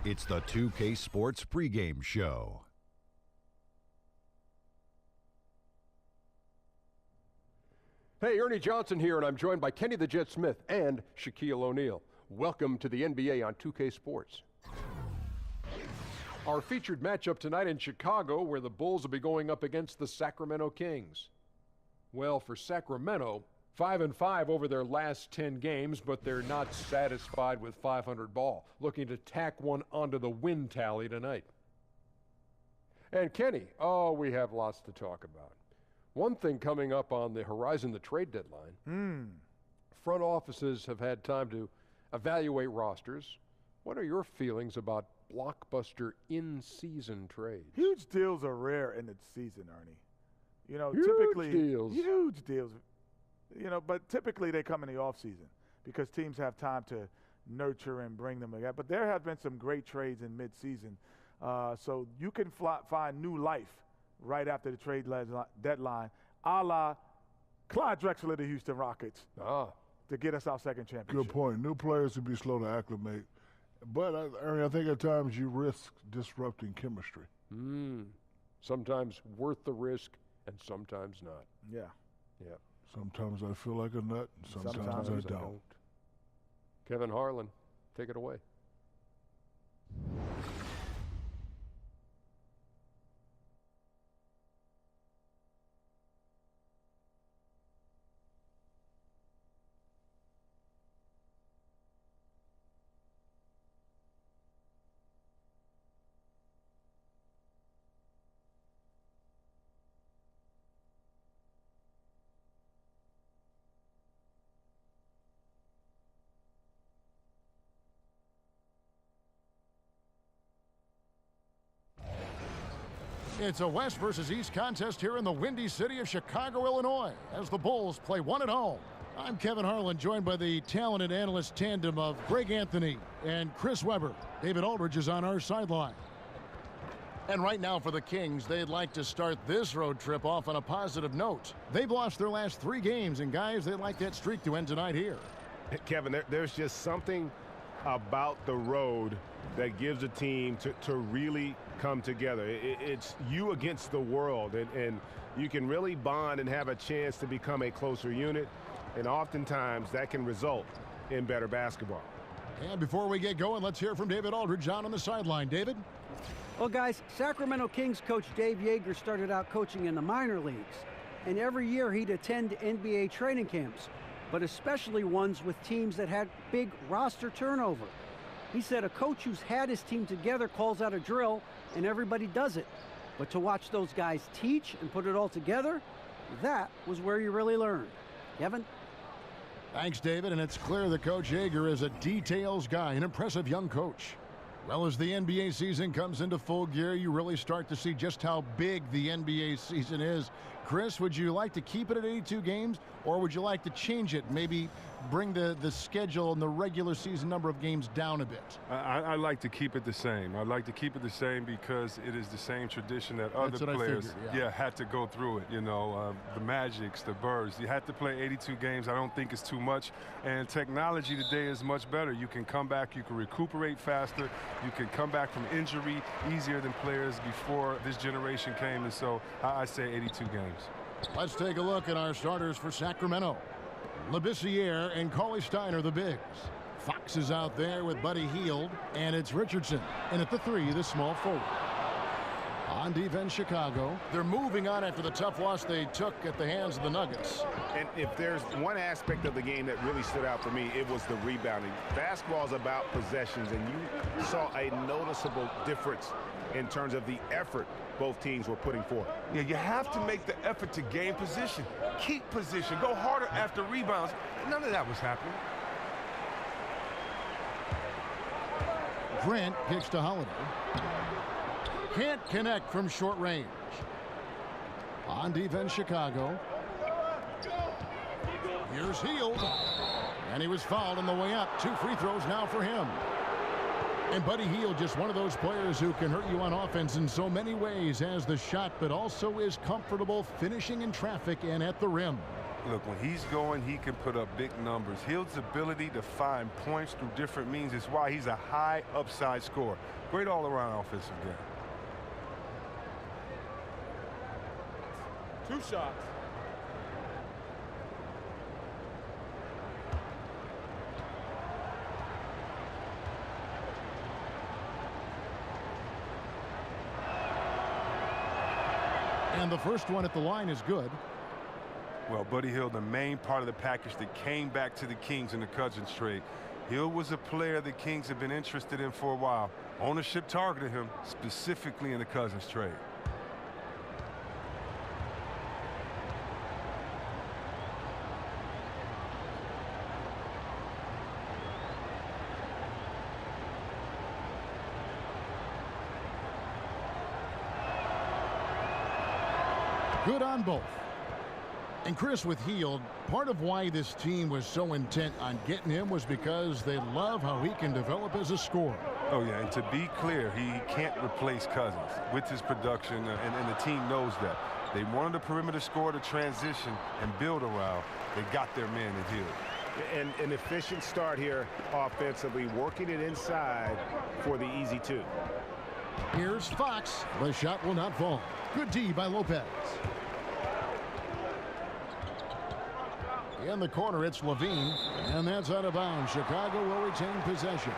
It's the 2K Sports pregame show. Hey, Ernie Johnson here, and I'm joined by Kenny the Jet Smith and Shaquille O'Neal. Welcome to the NBA on 2K Sports. Our featured matchup tonight in Chicago, where the Bulls will be going up against the Sacramento Kings. Well, for Sacramento, 5-5 over their last 10 games, but they're not satisfied with 500 ball, looking to tack one onto the win tally tonight. And Kenny, we have lots to talk about. One thing coming up on the horizon, the trade deadline. Front offices have had time to evaluate rosters. What are your feelings about blockbuster in-season trades? Huge deals are rare in the season, Ernie. You know, huge typically deals. Huge deals. You know, but typically they come in the offseason because teams have time to nurture and bring them together. But there have been some great trades in midseason. So you can find new life right after the trade deadline, a la Clyde Drexler of the Houston Rockets, to get us our second championship. Good point. New players would be slow to acclimate. But, Ernie, I think at times you risk disrupting chemistry. Sometimes worth the risk and sometimes not. Yeah. Sometimes I feel like a nut, and sometimes I don't. Kevin Harlan, take it away. It's a West versus East contest here in the windy city of Chicago, Illinois, as the Bulls play one at home. I'm Kevin Harlan, joined by the talented analyst tandem of Greg Anthony and Chris Webber. David Aldridge is on our sideline. And right now for the Kings, they'd like to start this road trip off on a positive note. They've lost their last 3 games, and guys, they'd like that streak to end tonight here. Kevin, there's just something about the road that gives a team to really come together. It's you against the world, and you can really bond and have a chance to become a closer unit, and oftentimes that can result in better basketball. And before we get going, let's hear from David Aldridge on the sideline. David? Well, guys, Sacramento Kings coach Dave Yeager started out coaching in the minor leagues, and every year he'd attend NBA training camps, but especially ones with teams that had big roster turnover. He said a coach who's had his team together calls out a drill and everybody does it. But to watch those guys teach and put it all together, that was where you really learned. Kevin? Thanks, David, and it's clear that Coach Yeager is a details guy, an impressive young coach. Well, as the NBA season comes into full gear, you really start to see just how big the NBA season is. Chris, would you like to keep it at 82 games, or would you like to change it, maybe bring the schedule and the regular season number of games down a bit? I like to keep it the same. I like to keep it the same because it is the same tradition that other players had to go through it. You know, the Magics, the Birds. You had to play 82 games. I don't think it's too much. And technology today is much better. You can come back. You can recuperate faster. You can come back from injury easier than players before this generation came. And so I say 82 games. Let's take a look at our starters for Sacramento. Labissiere and Cauley Stein are the bigs. Fox is out there with Buddy Hield, and it's Richardson. And at the 3, the small forward. On defense, Chicago. They're moving on after the tough loss they took at the hands of the Nuggets. And if there's one aspect of the game that really stood out for me, it was the rebounding. Basketball is about possessions, and you saw a noticeable difference in terms of the effort both teams were putting forth. Yeah, you have to make the effort to gain position. Keep position. Go harder after rebounds. None of that was happening. Grant kicks to Holiday. Can't connect from short range. On defense, Chicago. Here's Hield. And he was fouled on the way up. 2 free throws now for him. And Buddy Hield, just one of those players who can hurt you on offense in so many ways, has the shot, but also is comfortable finishing in traffic and at the rim. Look, when he's going, he can put up big numbers. His ability to find points through different means is why he's a high upside scorer. Great all-around offensive game. 2 shots. And the first one at the line is good. Well, Buddy Hield, the main part of the package that came back to the Kings in the Cousins trade. Hill was a player the Kings have been interested in for a while. Ownership targeted him specifically in the Cousins trade. Good on both. And Chris, with Hield, part of why this team was so intent on getting him was because they love how he can develop as a scorer. Oh, yeah, and to be clear, he can't replace Cousins with his production, and the team knows that. They wanted a perimeter scorer to transition and build around. They got their man in Hield. And an efficient start here offensively, working it inside for the easy 2. Here's Fox. The shot will not fall. Good D by Lopez. In the corner, it's Levine, and that's out of bounds. Chicago will retain possession.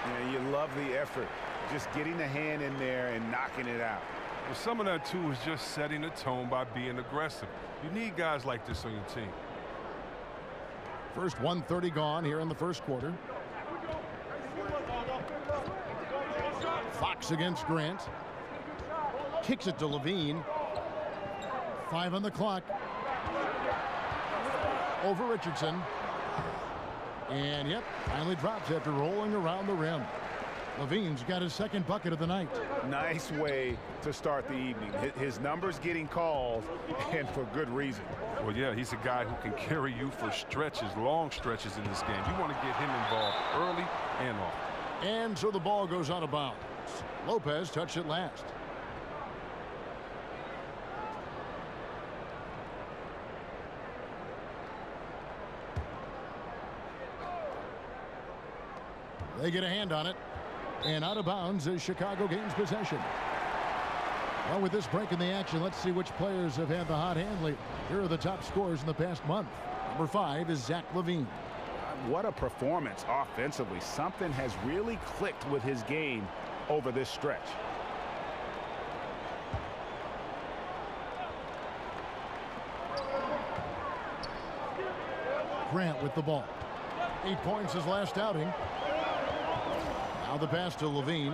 Yeah, you love the effort, just getting the hand in there and knocking it out. Well, some of that, too, is just setting the tone by being aggressive. You need guys like this on your team. First 1:30 gone here in the first quarter. Fox against Grant. Kicks it to Levine. 5 on the clock. Over Richardson. And, yep, finally drops after rolling around the rim. Levine's got his second bucket of the night. Nice way to start the evening. His numbers getting called, and for good reason. Well, yeah, he's a guy who can carry you for stretches, long stretches in this game. You want to get him involved early and often. And so the ball goes out of bounds. Lopez touched it last. They get a hand on it. And out of bounds is Chicago gains possession. Well, with this break in the action, let's see which players have had the hot hand lately. Here are the top scorers in the past month. Number 5 is Zach LaVine. What a performance offensively. Something has really clicked with his game over this stretch. Grant with the ball. 8 points his last outing. Now the pass to Levine.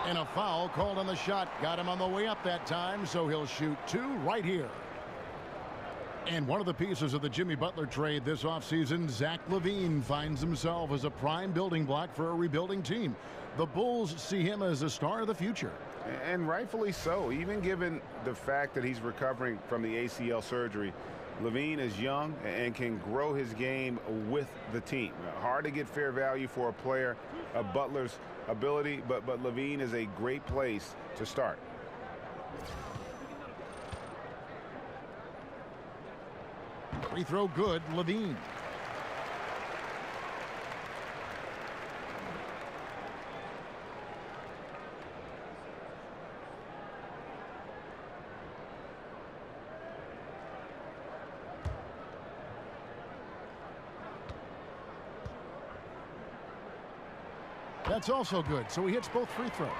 And a foul called on the shot. Got him on the way up that time, so he'll shoot 2 right here. And one of the pieces of the Jimmy Butler trade this offseason, Zach LaVine finds himself as a prime building block for a rebuilding team. The Bulls see him as a star of the future. And rightfully so, even given the fact that he's recovering from the ACL surgery. LaVine is young and can grow his game with the team. Hard to get fair value for a player of Butler's ability, but LaVine is a great place to start. Free throw good, LaVine. That's also good, so he hits both free throws.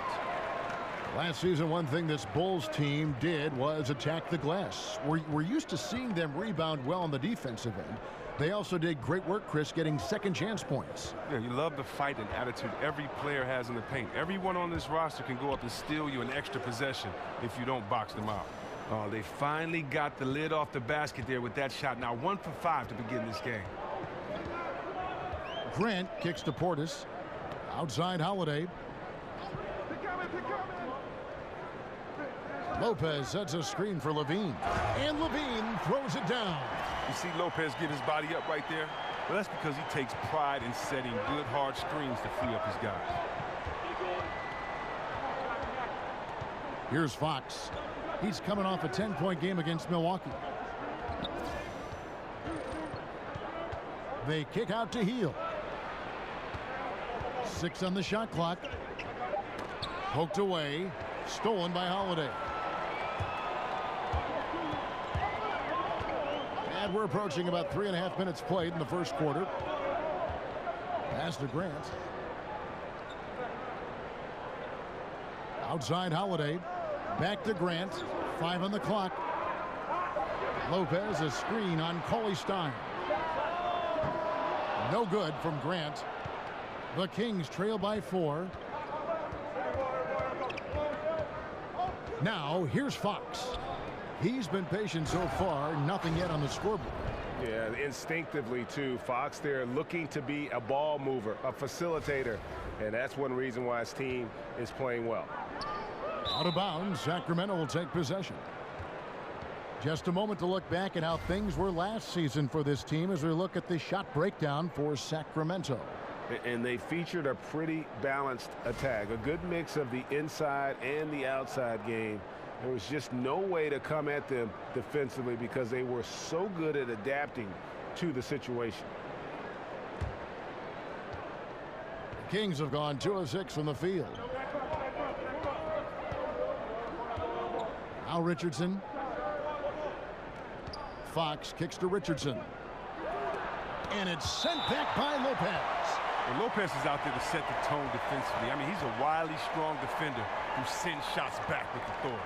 Last season, one thing this Bulls team did was attack the glass. We're used to seeing them rebound well on the defensive end. They also did great work, Chris, getting second chance points. Yeah, you love the fight and attitude every player has in the paint. Everyone on this roster can go up and steal you an extra possession if you don't box them out. Oh, they finally got the lid off the basket there with that shot. Now 1 for 5 to begin this game. Grant kicks to Portis. Outside Holiday. Lopez sets a screen for Levine. And Levine throws it down. You see Lopez get his body up right there? Well, that's because he takes pride in setting good, hard screens to free up his guys. Here's Fox. He's coming off a 10-point game against Milwaukee. They kick out to Heel. 6 on the shot clock. Poked away. Stolen by Holiday. And we're approaching about 3.5 minutes played in the first quarter. Pass to Grant. Outside Holiday. Back to Grant. 5 on the clock. Lopez, a screen on Cauley Stein. No good from Grant. The Kings trail by 4. Now, here's Fox. He's been patient so far. Nothing yet on the scoreboard. Yeah, instinctively, too. Fox there looking to be a ball mover, a facilitator. And that's one reason why his team is playing well. Out of bounds, Sacramento will take possession. Just a moment to look back at how things were last season for this team as we look at the shot breakdown for Sacramento. And they featured a pretty balanced attack, a good mix of the inside and the outside game. There was just no way to come at them defensively because they were so good at adapting to the situation. The Kings have gone 2 of 6 from the field. Now Richardson. Fox kicks to Richardson. And it's sent back by Lopez. Well, Lopez is out there to set the tone defensively. I mean, he's a wily, strong defender who sends shots back with authority.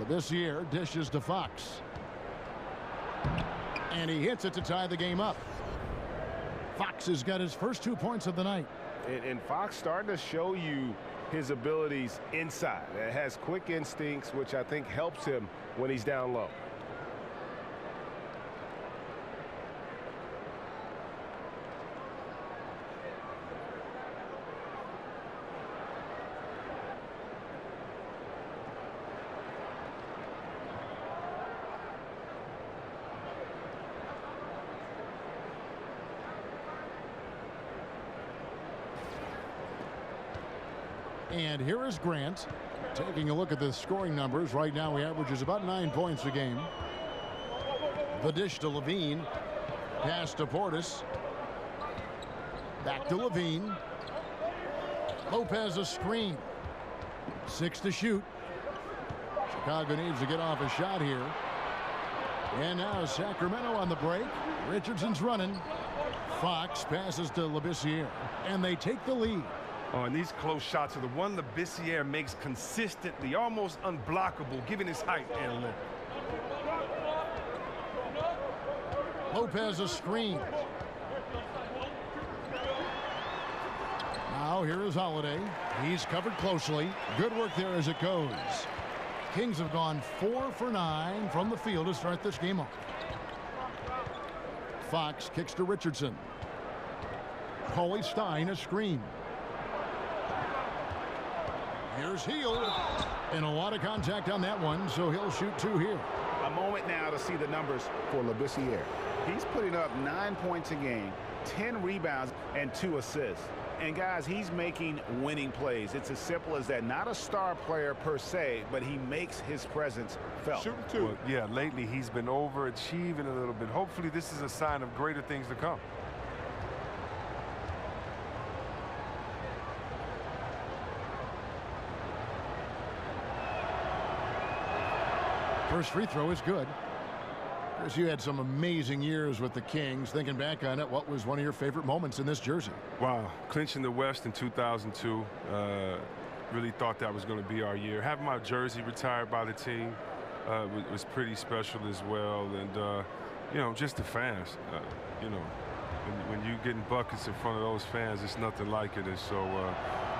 Labissiere dishes to Fox. And he hits it to tie the game up. Fox has got his first 2 points of the night. And Fox starting to show you his abilities inside. It has quick instincts, which I think helps him when he's down low. And here is Grant taking a look at the scoring numbers. Right now he averages about 9 points a game. The dish to Levine. Pass to Portis. Back to Levine. Lopez a screen. 6 to shoot. Chicago needs to get off a shot here. And now Sacramento on the break. Richardson's running. Fox passes to Labissiere. And they take the lead. Oh, and these close shots are the one Labissiere makes consistently, almost unblockable, given his height and length. Lopez a screen. Now here is Holiday. He's covered closely. Good work there as it goes. Kings have gone 4 for 9 from the field to start this game off. Fox kicks to Richardson. Cauley Stein a screen. Here's Heel, and a lot of contact on that one, so he'll shoot 2 here. A moment now to see the numbers for Labissiere. He's putting up 9 points a game, 10 rebounds, and 2 assists. And guys, he's making winning plays. It's as simple as that. Not a star player per se, but he makes his presence felt. Shooting 2. Well, yeah, lately he's been overachieving a little bit. Hopefully this is a sign of greater things to come. First free throw is good. Chris, you had some amazing years with the Kings. Thinking back on it, what was one of your favorite moments in this jersey? Wow, clinching the West in 2002. Really thought that was going to be our year. Having my jersey retired by the team was pretty special as well. And, you know, just the fans, you know, when you're getting buckets in front of those fans, it's nothing like it. And so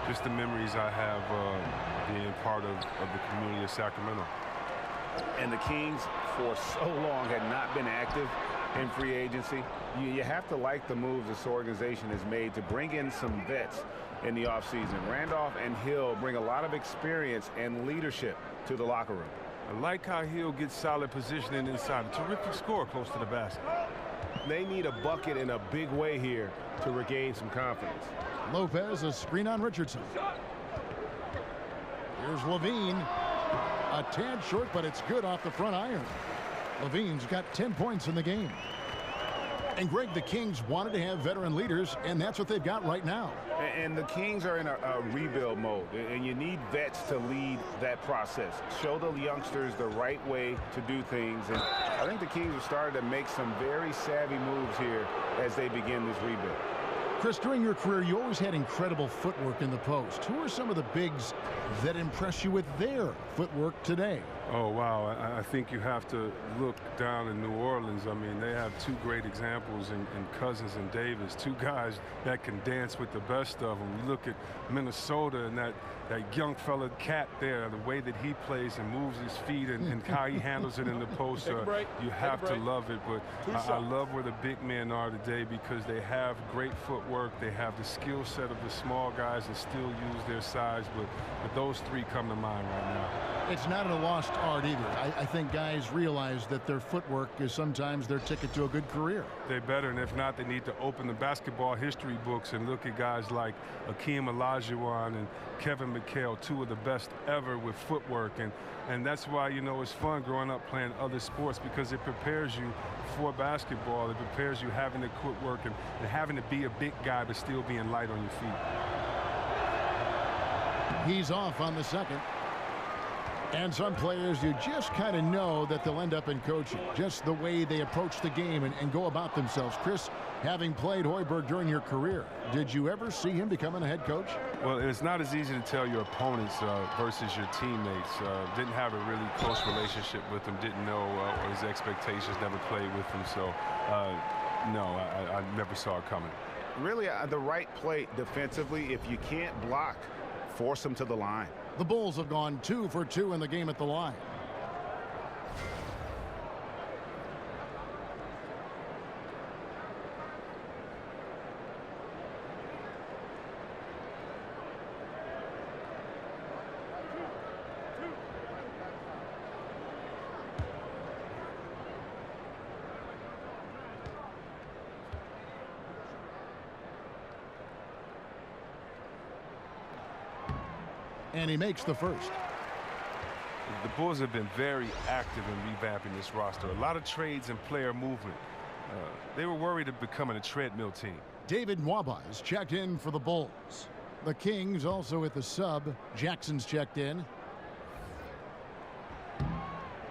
just the memories I have being part of the community of Sacramento. And the Kings, for so long, had not been active in free agency. You have to like the moves this organization has made to bring in some vets in the offseason. Randolph and Hill bring a lot of experience and leadership to the locker room. I like how Hill gets solid positioning inside. A terrific score close to the basket. They need a bucket in a big way here to regain some confidence. Lopez, a screen on Richardson. Here's Levine. A tad short, but it's good off the front iron. Levine's got 10 points in the game. And Greg, the Kings wanted to have veteran leaders, and that's what they've got right now. And the Kings are in a rebuild mode, and you need vets to lead that process. Show the youngsters the right way to do things. And I think the Kings have started to make some very savvy moves here as they begin this rebuild. Chris, during your career, you always had incredible footwork in the post. Who are some of the bigs that impress you with their footwork today? Oh, wow. I think you have to look down in New Orleans. I mean, they have two great examples in Cousins and Davis, two guys that can dance with the best of them. You look at Minnesota and that young fella Cat there, the way that he plays and moves his feet and how he handles it in the post. You have to love it. But I love where the big men are today because they have great footwork. They have the skill set of the small guys and still use their size. But those three come to mind right now. It's not a lost art either. I think guys realize that their footwork is sometimes their ticket to a good career. They're better, and if not, they need to open the basketball history books and look at guys like Akeem Olajuwon and Kevin McHale, two of the best ever with footwork. And that's why, you know, it's fun growing up playing other sports because it prepares you for basketball. It prepares you having the footwork and having to be a big guy but still being light on your feet. He's off on the second. And some players, you just kind of know that they'll end up in coaching, just the way they approach the game and go about themselves. Chris, having played Hoiberg during your career, did you ever see him becoming a head coach? Well, it's not as easy to tell your opponents versus your teammates. Didn't have a really close relationship with them, didn't know his expectations, never played with him. So, no, I never saw it coming. Really, the right play defensively, if you can't block, force them to the line. The Bulls have gone 2 for 2 in the game at the line. And he makes the first. The Bulls have been very active in revamping this roster. A lot of trades and player movement. They were worried of becoming a treadmill team. David Nwaba is checked in for the Bulls. The Kings also at the sub. Jackson's checked in.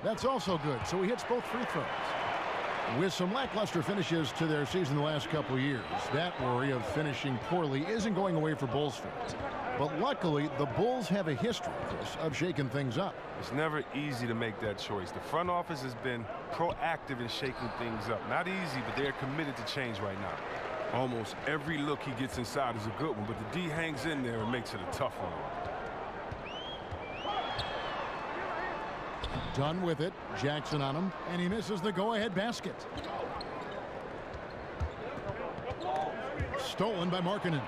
That's also good, so he hits both free throws. With some lackluster finishes to their season the last couple years, that worry of finishing poorly isn't going away for Bulls fans. But luckily, the Bulls have a history, Chris, of shaking things up. It's never easy to make that choice. The front office has been proactive in shaking things up. Not easy, but they're committed to change right now. Almost every look he gets inside is a good one, but the D hangs in there and makes it a tough one. Done with it. Jackson on him, and he misses the go-ahead basket. Stolen by Markkanen.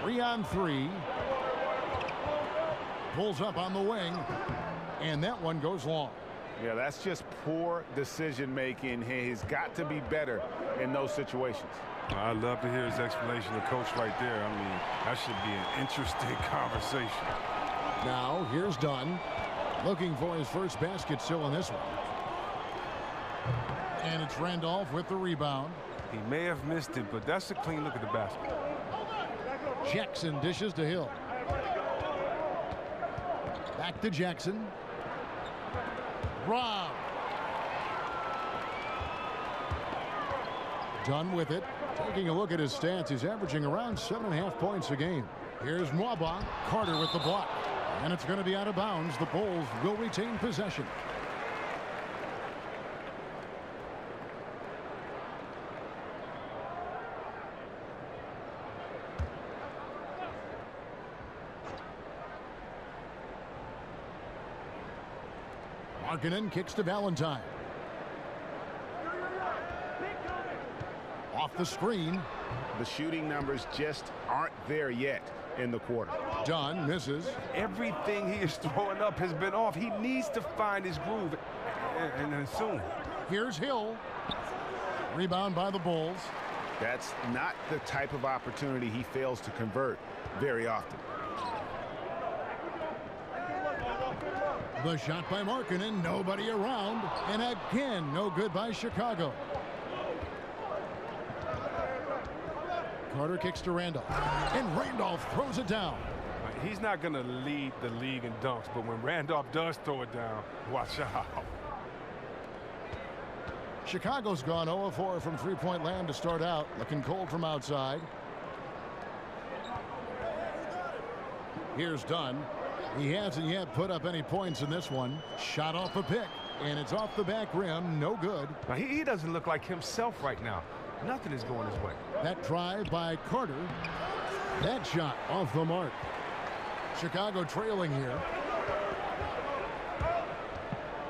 3-on-3. Pulls up on the wing, and that one goes long. Yeah, that's just poor decision making. He's got to be better in those situations. I'd love to hear his explanation of coach right there. I mean, that should be an interesting conversation. Now, here's Dunn. Looking for his first basket still in this one. And it's Randolph with the rebound. He may have missed it, but that's a clean look at the basket. Jackson dishes to Hill. Back to Jackson. Rob. Done with it. Taking a look at his stats, he's averaging around 7.5 points a game. Here's Nwaba. Carter with the block. And it's going to be out of bounds. The Bulls will retain possession. Markkanen kicks to Valentine. Off the screen. The shooting numbers just aren't there yet in the quarter. Dunn misses. Everything he is throwing up has been off. He needs to find his groove and soon. Here's Hill. Rebound by the Bulls. That's not the type of opportunity he fails to convert very often. The shot by Markkanen, nobody around, and again, no good by Chicago. Carter kicks to Randolph, and Randolph throws it down. He's not going to lead the league in dunks, but when Randolph does throw it down, watch out. Chicago's gone 0-4 from three-point land to start out, looking cold from outside. Here's Dunn. He hasn't yet put up any points in this one. Shot off a pick, and it's off the back rim, no good. Now, he doesn't look like himself right now. Nothing is going his way. That drive by Carter. That shot off the mark. Chicago trailing here.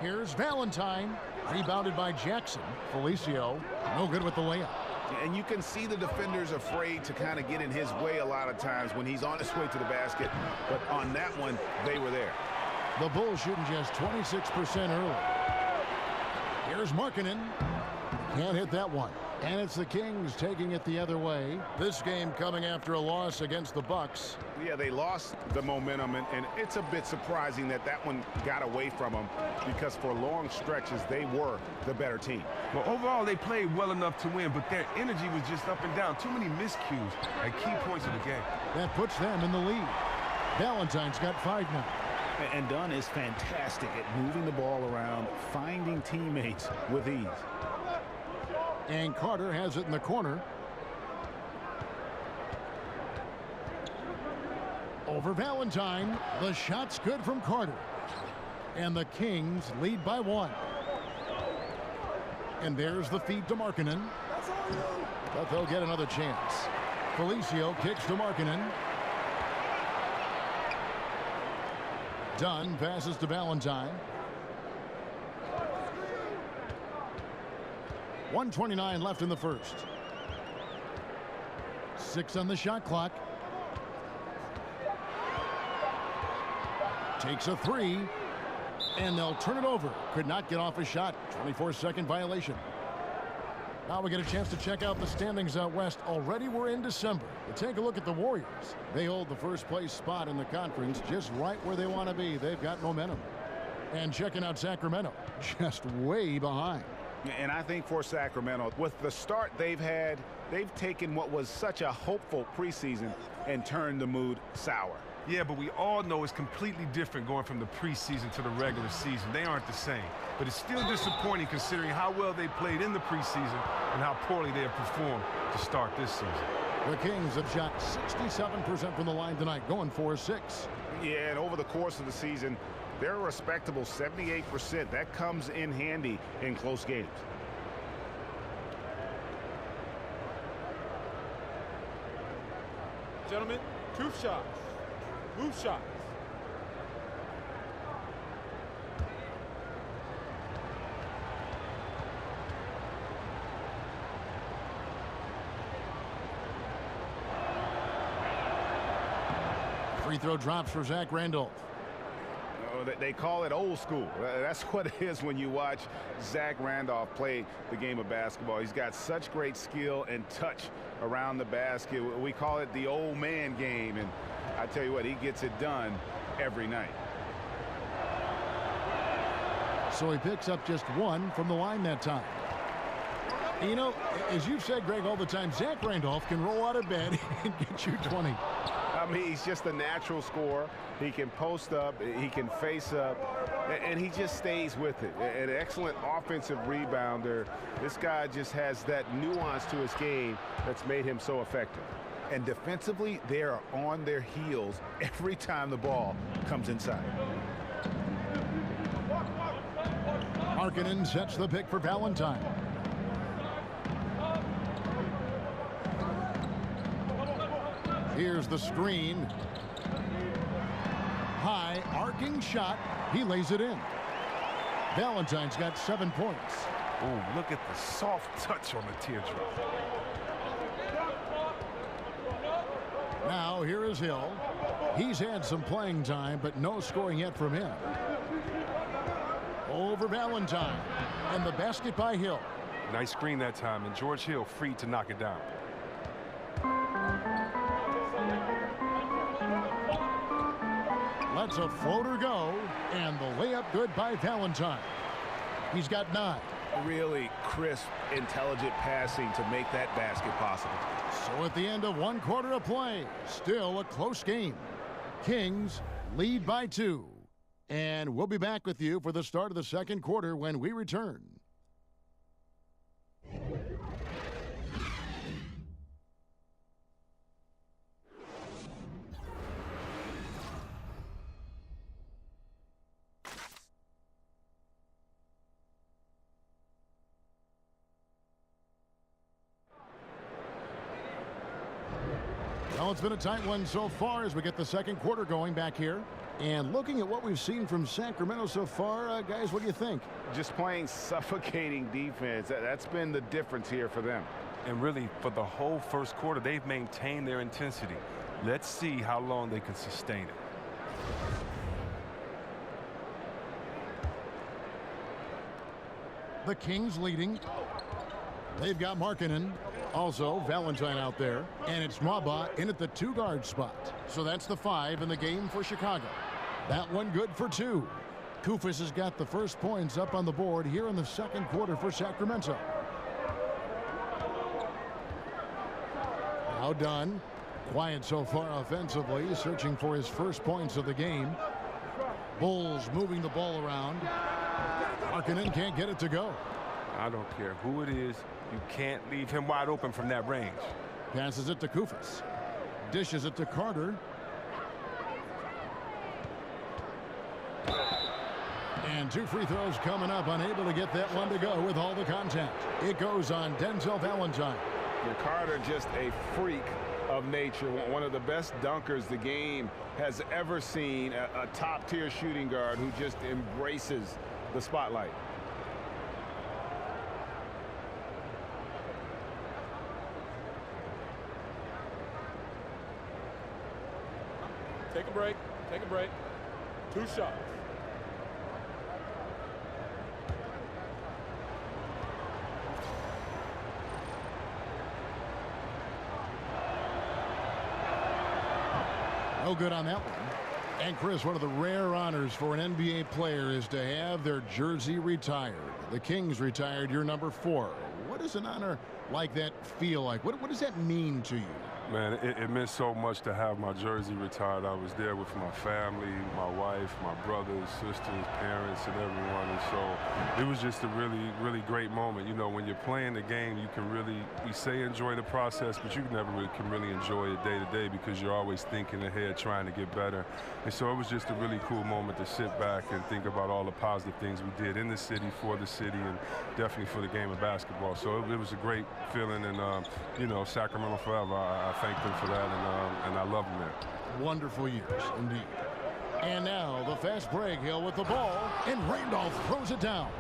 Here's Valentine. Rebounded by Jackson. Felicio, no good with the layup. And you can see the defenders afraid to kind of get in his way a lot of times when he's on his way to the basket. But on that one, they were there. The Bulls shooting just 26% early. Here's Markkanen. Can't hit that one. And it's the Kings taking it the other way. This game coming after a loss against the Bucks. Yeah, they lost the momentum, and it's a bit surprising that that one got away from them because for long stretches, they were the better team. Well, overall, they played well enough to win, but their energy was just up and down. Too many miscues at key points of the game. That puts them in the lead. Valentine's got 5 now. And Dunn is fantastic at moving the ball around, finding teammates with ease. And Carter has it in the corner. Over Valentine. The shot's good from Carter. And the Kings lead by 1. And there's the feed to Markkanen. But they'll get another chance. Felicio kicks to Markkanen. Dunn passes to Valentine. 1:29 left in the first. 6 on the shot clock. Takes a 3. And they'll turn it over. Could not get off a shot. 24-second violation. Now we get a chance to check out the standings out west. Already we're in December. But take a look at the Warriors. They hold the first place spot in the conference just right where they want to be. They've got momentum. And checking out Sacramento, just way behind. And I think for Sacramento, with the start they've had, they've taken what was such a hopeful preseason and turned the mood sour. Yeah, but we all know it's completely different going from the preseason to the regular season. They aren't the same. But it's still disappointing considering how well they played in the preseason and how poorly they have performed to start this season. The Kings have shot 67% from the line tonight, going 4-6. Yeah, and over the course of the season, they're a respectable 78%. That comes in handy in close games. Gentlemen, 2 shots. Move shots. Free throw drops for Zach Randolph. They call it old school. That's what it is when you watch Zach Randolph play the game of basketball. He's got such great skill and touch around the basket. We call it the old man game, and I tell you what, he gets it done every night. So he picks up just 1 from the line that time. You know, as you've said, Greg, all the time, Zach Randolph can roll out of bed and get you 20. I mean, he's just a natural scorer. He can post up, he can face up, and he just stays with it. An excellent offensive rebounder. This guy just has that nuance to his game that's made him so effective. And defensively, they are on their heels every time the ball comes inside. Markkanen sets the pick for Valentine. Here's the screen. High arcing shot. He lays it in. Valentine's got 7 points. Oh, look at the soft touch on the teardrop. Now here is Hill. He's had some playing time, but no scoring yet from him. Over Valentine. And the basket by Hill. Nice screen that time, and George Hill free to knock it down. Lets a floater go, and the layup good by Valentine. He's got 9. Really crisp, intelligent passing to make that basket possible. So at the end of 1 quarter of play, still a close game. Kings lead by 2. And we'll be back with you for the start of the second quarter when we return. Well, it's been a tight one so far as we get the second quarter going back here. And looking at what we've seen from Sacramento so far, guys, what do you think? Just playing suffocating defense. That's been the difference here for them. And really, for the whole first quarter, they've maintained their intensity. Let's see how long they can sustain it. The Kings leading. They've got Markkanen. Also, Valentine out there. And it's Mwaba in at the 2-guard spot. So that's the 5 in the game for Chicago. That one good for 2. Koufos has got the first points up on the board here in the second quarter for Sacramento. Now Dunn. Quiet so far offensively, searching for his first points of the game. Bulls moving the ball around. Markkanen can't get it to go. I don't care who it is. You can't leave him wide open from that range. Passes it to Koufos. Dishes it to Carter. And 2 free throws coming up, unable to get that one to go with all the contact. It goes on Denzel Valentine. Carter, just a freak of nature, one of the best dunkers the game has ever seen, a top-tier shooting guard who just embraces the spotlight. Take a break. Take a break. 2 shots. No good on that one. And Chris, one of the rare honors for an NBA player is to have their jersey retired. The Kings retired your number 4. What does an honor like that feel like? What does that mean to you? Man, it meant so much to have my jersey retired. I was there with my family, my wife, my brothers, sisters, parents, and everyone. And so it was just a really, really great moment. You know, when you're playing the game, you can really, we say enjoy the process, but you never really can really enjoy it day to day because you're always thinking ahead, trying to get better. And so it was just a really cool moment to sit back and think about all the positive things we did in the city, for the city, and definitely for the game of basketball. So it was a great feeling, and, you know, Sacramento forever. I thank them for that, and I love them there. Wonderful years, indeed. And now the fast break. Hill with the ball, and Randolph throws it down.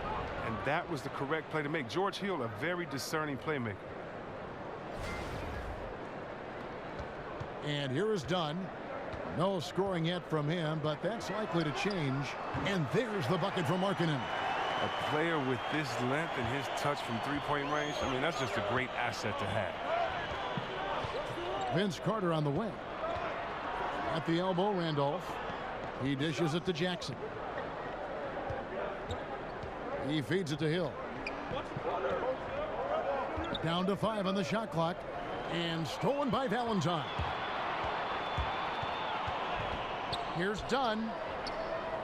And that was the correct play to make. George Hill, a very discerning playmaker. And here is Dunn. No scoring yet from him, but that's likely to change. And there's the bucket from Markkanen. A player with this length and his touch from three-point range, I mean, that's just a great asset to have. Vince Carter on the wing. At the elbow, Randolph. He dishes it to Jackson. He feeds it to Hill. Down to 5 on the shot clock. And stolen by Valentine. Here's Dunn.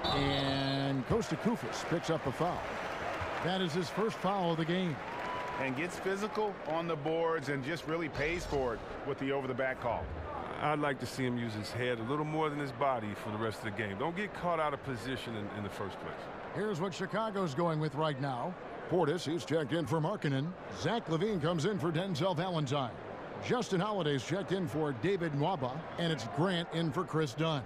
And Kosta Koufos picks up a foul. That is his first foul of the game. And gets physical on the boards and just really pays for it with the over-the-back call. I'd like to see him use his head a little more than his body for the rest of the game. Don't get caught out of position in the first place. Here's what Chicago's going with right now. Portis, he's checked in for Markkanen. Zach LaVine comes in for Denzel Valentine. Justin Holiday's checked in for David Nwaba. And it's Grant in for Chris Dunn.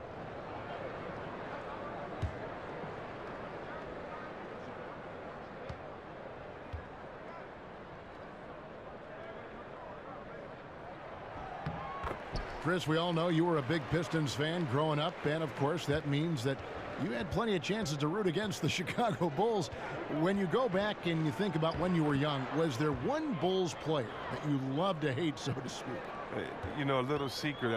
Chris, we all know you were a big Pistons fan growing up, and of course that means that You had plenty of chances to root against the Chicago Bulls. When you go back and you think about when you were young, was there one Bulls player that you loved to hate, so to speak? You know, a little secret.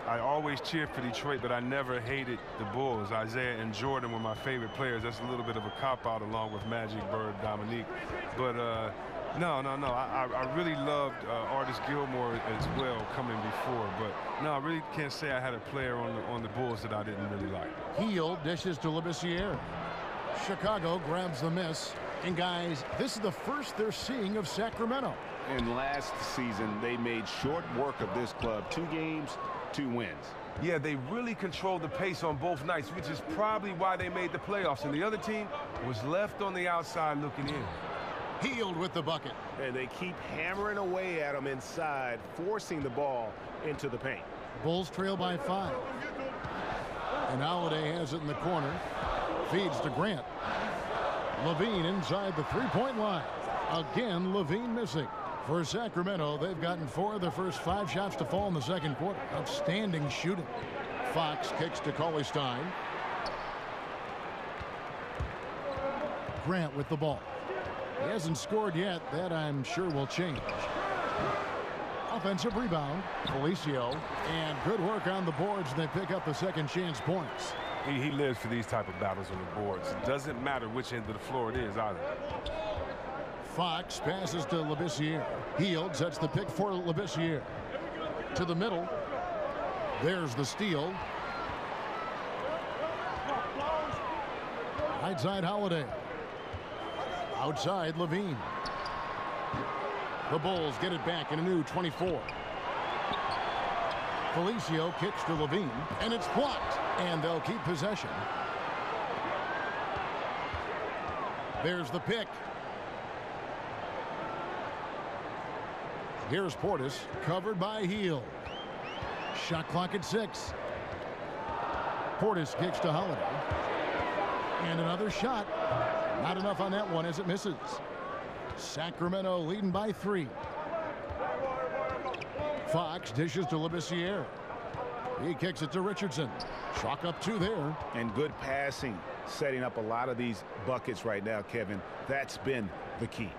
I always cheered for Detroit, but I never hated the Bulls. Isaiah and Jordan were my favorite players. That's a little bit of a cop-out along with Magic, Bird, Dominique. But no. I really loved Artis Gilmore as well coming before. But no, I really can't say I had a player on the Bulls that I didn't really like. Heel dishes to Labissiere. Chicago grabs the miss. And guys, this is the first they're seeing of Sacramento. And last season, they made short work of this club. 2 games, 2 wins. Yeah, they really controlled the pace on both nights, which is probably why they made the playoffs. And the other team was left on the outside looking in. Healed with the bucket. And they keep hammering away at them inside, forcing the ball into the paint. Bulls trail by 5. And Holiday has it in the corner. Feeds to Grant. Levine inside the three-point line. Again, Levine missing. For Sacramento, they've gotten 4 of their first 5 shots to fall in the second quarter. Outstanding shooting. Fox kicks to Cauley-Stein. Grant with the ball. He hasn't scored yet. That, I'm sure, will change. Offensive rebound. Felicio. And good work on the boards. They pick up the second chance points. He lives for these type of battles on the boards. It doesn't matter which end of the floor it is either. Fox passes to Labissiere. Hield sets the pick for Labissiere. To the middle. There's the steal. Right side Holiday. Outside Levine. The Bulls get it back in a new 24. Felicio kicks to Levine, and it's blocked, and they'll keep possession. There's the pick. Here's Portis, covered by Hield. Shot clock at 6. Portis kicks to Holiday. And another shot. Not enough on that one as it misses. Sacramento leading by 3. Fox dishes to Labissiere. He kicks it to Richardson. Chalk up 2 there. And good passing, setting up a lot of these buckets right now, Kevin. That's been the key.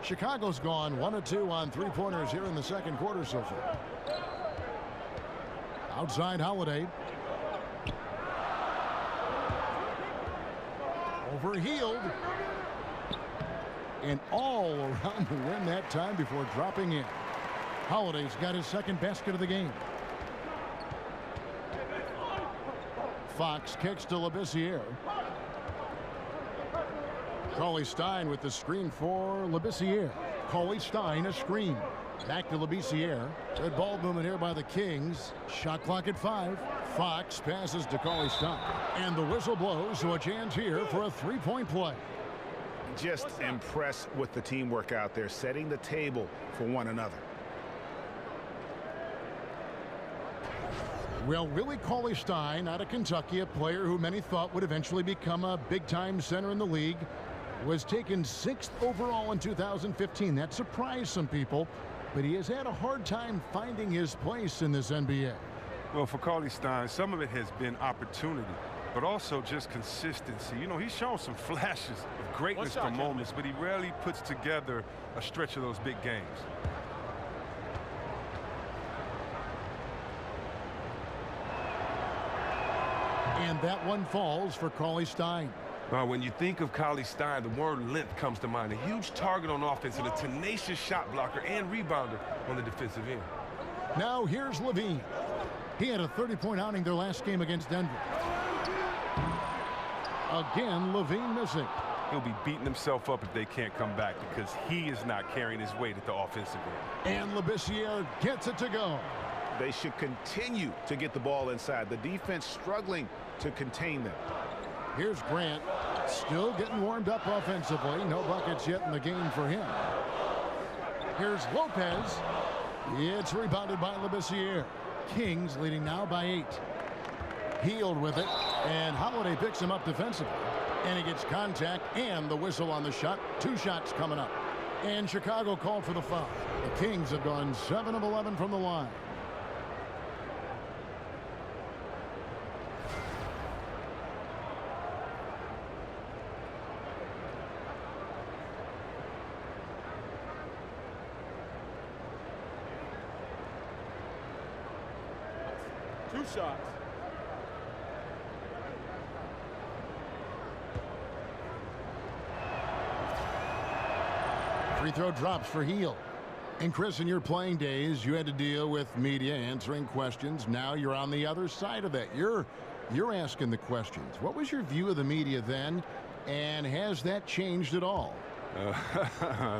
Chicago's gone 1 of 2 on 3-pointers here in the second quarter so far. Outside Holiday. Over Hield. And all around the rim that time before dropping in. Holiday's got his second basket of the game. Fox kicks to Labissiere. Cauley-Stein with the screen for Labissiere. Cauley-Stein a screen. Back to Labissiere. Good ball movement here by the Kings. Shot clock at 5. Fox passes to Cauley-Stein. And the whistle blows, so a chance here for a 3-point play. Just impressed with the teamwork out there, setting the table for one another. Well, Willie Cauley-Stein out of Kentucky, a player who many thought would eventually become a big-time center in the league, was taken 6th overall in 2015. That surprised some people, but he has had a hard time finding his place in this NBA. Well, for Cauley-Stein, some of it has been opportunity, but also just consistency. You know, he's shown some flashes of greatness for moments, but he rarely puts together a stretch of those big games. And that one falls for Cauley-Stein. When you think of Cauley-Stein, the word length comes to mind. A huge target on offense and a tenacious shot blocker and rebounder on the defensive end. Now here's Levine. He had a 30-point outing their last game against Denver. Again, Levine missing. He'll be beating himself up if they can't come back because he is not carrying his weight at the offensive end. And Labissiere gets it to go. They should continue to get the ball inside. The defense struggling to contain them. Here's Grant, still getting warmed up offensively. No buckets yet in the game for him. Here's Lopez. It's rebounded by Labissiere. Kings leading now by 8. Hield with it, and Holiday picks him up defensively. And he gets contact and the whistle on the shot. 2 shots coming up. And Chicago called for the foul. The Kings have gone 7 of 11 from the line. 2 shots. Free throw drops for Heel. And Chris, in your playing days, you had to deal with media answering questions. Now you're on the other side of that. You're asking the questions. What was your view of the media then, and has that changed at all?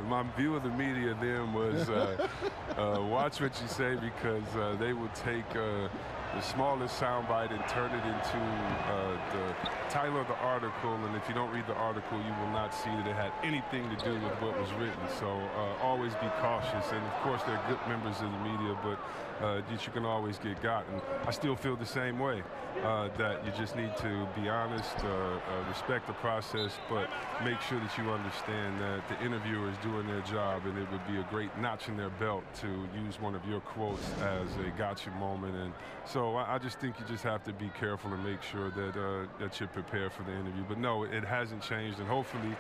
My view of the media then was watch what you say, because they would take the smallest soundbite and turn it into the title of the article, and if you don't read the article, you will not see that it had anything to do with what was written. So always be cautious, and of course they're good members of the media, but you can always get got. And I still feel the same way, that you just need to be honest, respect the process, but make sure that you understand that the interviewer is doing their job, and it would be a great notch in their belt to use one of your quotes as a gotcha moment. And so I just think you just have to be careful and make sure that that you're prepared for the interview. But no, it hasn't changed, and hopefully,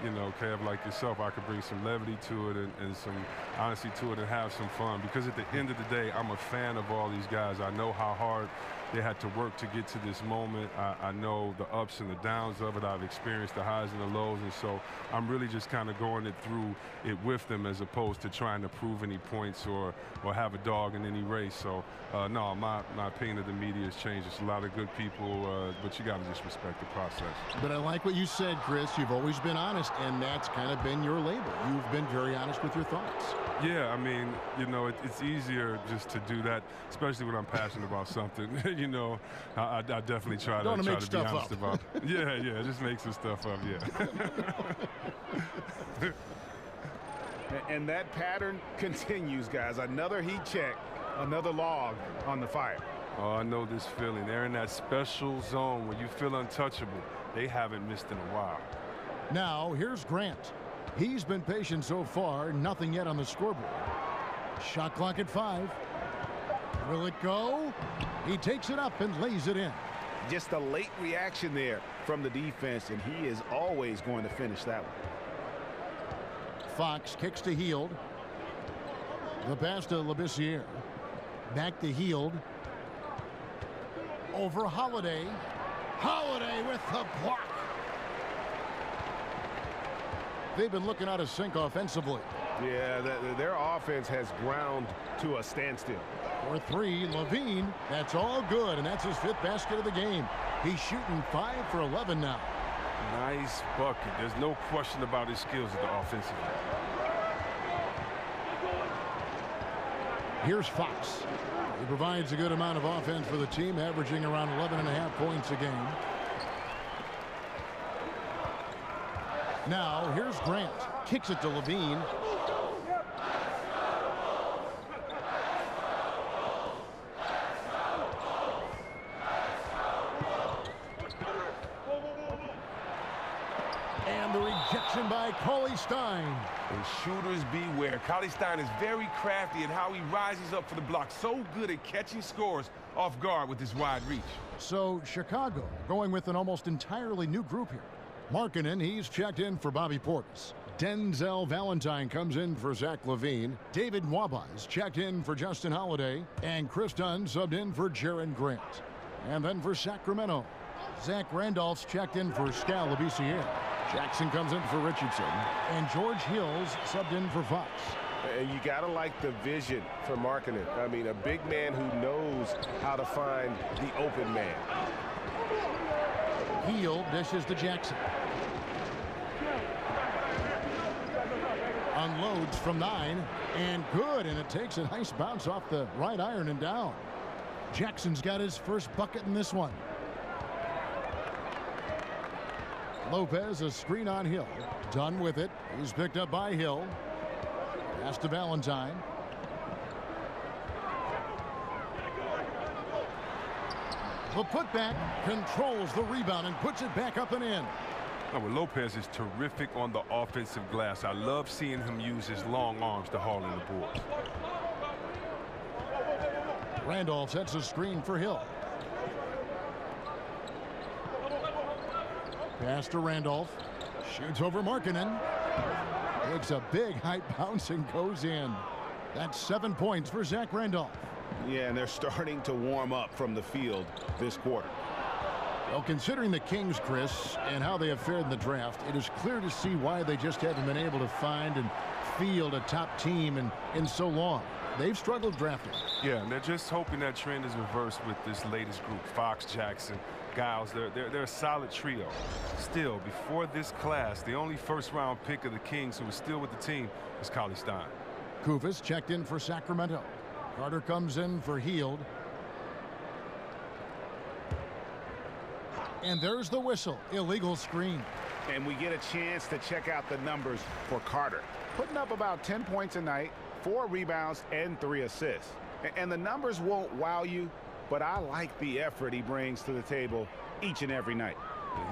you know, Kev, like yourself, I could bring some levity to it and some honesty to it and have some fun, because at the end of the day, I'm a fan of all these guys. I know how hard they had to work to get to this moment. I know the ups and the downs of it. I've experienced the highs and the lows, and so I'm really just kind of going it through it with them, as opposed to trying to prove any points or have a dog in any race. So no, my opinion of the media has changed. It's a lot of good people, but you got to just respect the process. But I like what you said, Chris. You've always been honest, and that's kind of been your label. You've been very honest with your thoughts. Yeah, I mean, you know, it's easier just to do that, especially when I'm passionate about something. You know, I definitely try to be honest about it. Yeah, just make some stuff up, yeah. And that pattern continues, guys. Another heat check, another log on the fire. Oh, I know this feeling. They're in that special zone where you feel untouchable. They haven't missed in a while. Now, here's Grant. He's been patient so far, nothing yet on the scoreboard. Shot clock at 5. Will it go? He takes it up and lays it in. Just a late reaction there from the defense, and he is always going to finish that one. Fox kicks to Hield. The pass to Labissiere. Back to Hield. Over Holiday. Holiday with the block. They've been looking out of sync offensively. Yeah, their offense has ground to a standstill. For 3, Levine. That's all good, and that's his 5th basket of the game. He's shooting 5 for 11 now. Nice bucket. There's no question about his skills at the offensive end. Here's Fox. He provides a good amount of offense for the team, averaging around 11.5 points a game. Now, here's Grant. Kicks it to Levine. And the rejection by Cauley Stein. And shooters beware. Cauley Stein is very crafty in how he rises up for the block. So good at catching scores off guard with his wide reach. So Chicago going with an almost entirely new group here. Markkanen, he's checked in for Bobby Portis. Denzel Valentine comes in for Zach LaVine. David Nwaba checked in for Justin Holiday. And Chris Dunn subbed in for Jaren Grant. And then for Sacramento, Zach Randolph's checked in for Skal Labissiere. Jackson comes in for Richardson. And George Hill's subbed in for Fox. And you got to like the vision for Markkanen. I mean, a big man who knows how to find the open man. Hield dishes to Jackson. Unloads from 9, and good, and it takes a nice bounce off the right iron and down. Jackson's got his first bucket in this one. Lopez, a screen on Hill. Done with it. He's picked up by Hill. Pass to Valentine. The putback controls the rebound and puts it back up and in. Well, Lopez is terrific on the offensive glass. I love seeing him use his long arms to haul in the boards. Randolph sets a screen for Hill. Pass to Randolph. Shoots over Markkanen. Takes a big high bounce and goes in. That's 7 points for Zach Randolph. Yeah, and they're starting to warm up from the field this quarter. Well, considering the Kings, Chris, and how they have fared in the draft, it is clear to see why they just haven't been able to find and field a top team in so long. They've struggled drafting. Yeah, and they're just hoping that trend is reversed with this latest group. Fox, Jackson, Giles, they're a solid trio. Still, before this class, the only first-round pick of the Kings who was still with the team is Cauley Stein. Kufis checked in for Sacramento. Carter comes in for Hield. And there's the whistle. Illegal screen. And we get a chance to check out the numbers for Carter. Putting up about 10 points a night, 4 rebounds, and 3 assists. And the numbers won't wow you, but I like the effort he brings to the table each and every night.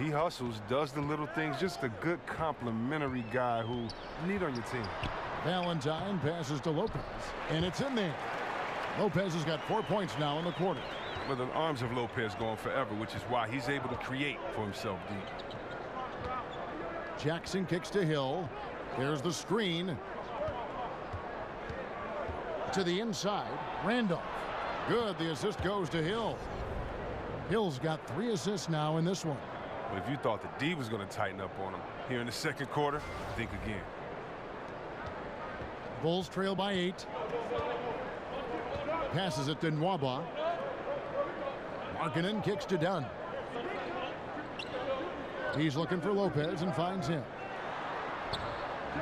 He hustles, does the little things, just a good complimentary guy who you need on your team. Valentine passes to Lopez, and it's in there. Lopez has got 4 points now in the quarter. Well, the arms of Lopez going forever, which is why he's able to create for himself deep. Jackson kicks to Hill. There's the screen. To the inside, Randolph. Good, the assist goes to Hill. Hill's got 3 assists now in this one. But if you thought the D was going to tighten up on him here in the second quarter, think again. Bulls trail by 8. Passes it to Nwaba. Markkanen kicks to Dunn. He's looking for Lopez and finds him.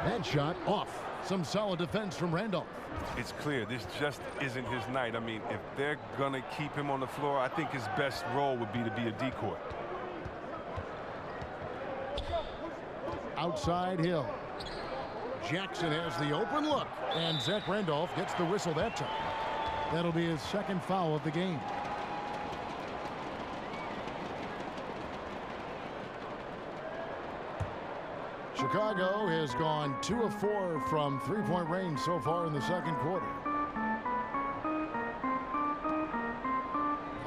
That shot off. Some solid defense from Randolph. It's clear this just isn't his night. I mean, if they're going to keep him on the floor, I think his best role would be to be a decoy. Outside Hill. Jackson has the open look, and Zach Randolph gets the whistle that time. That'll be his second foul of the game. Chicago has gone 2 of 4 from three-point range so far in the second quarter.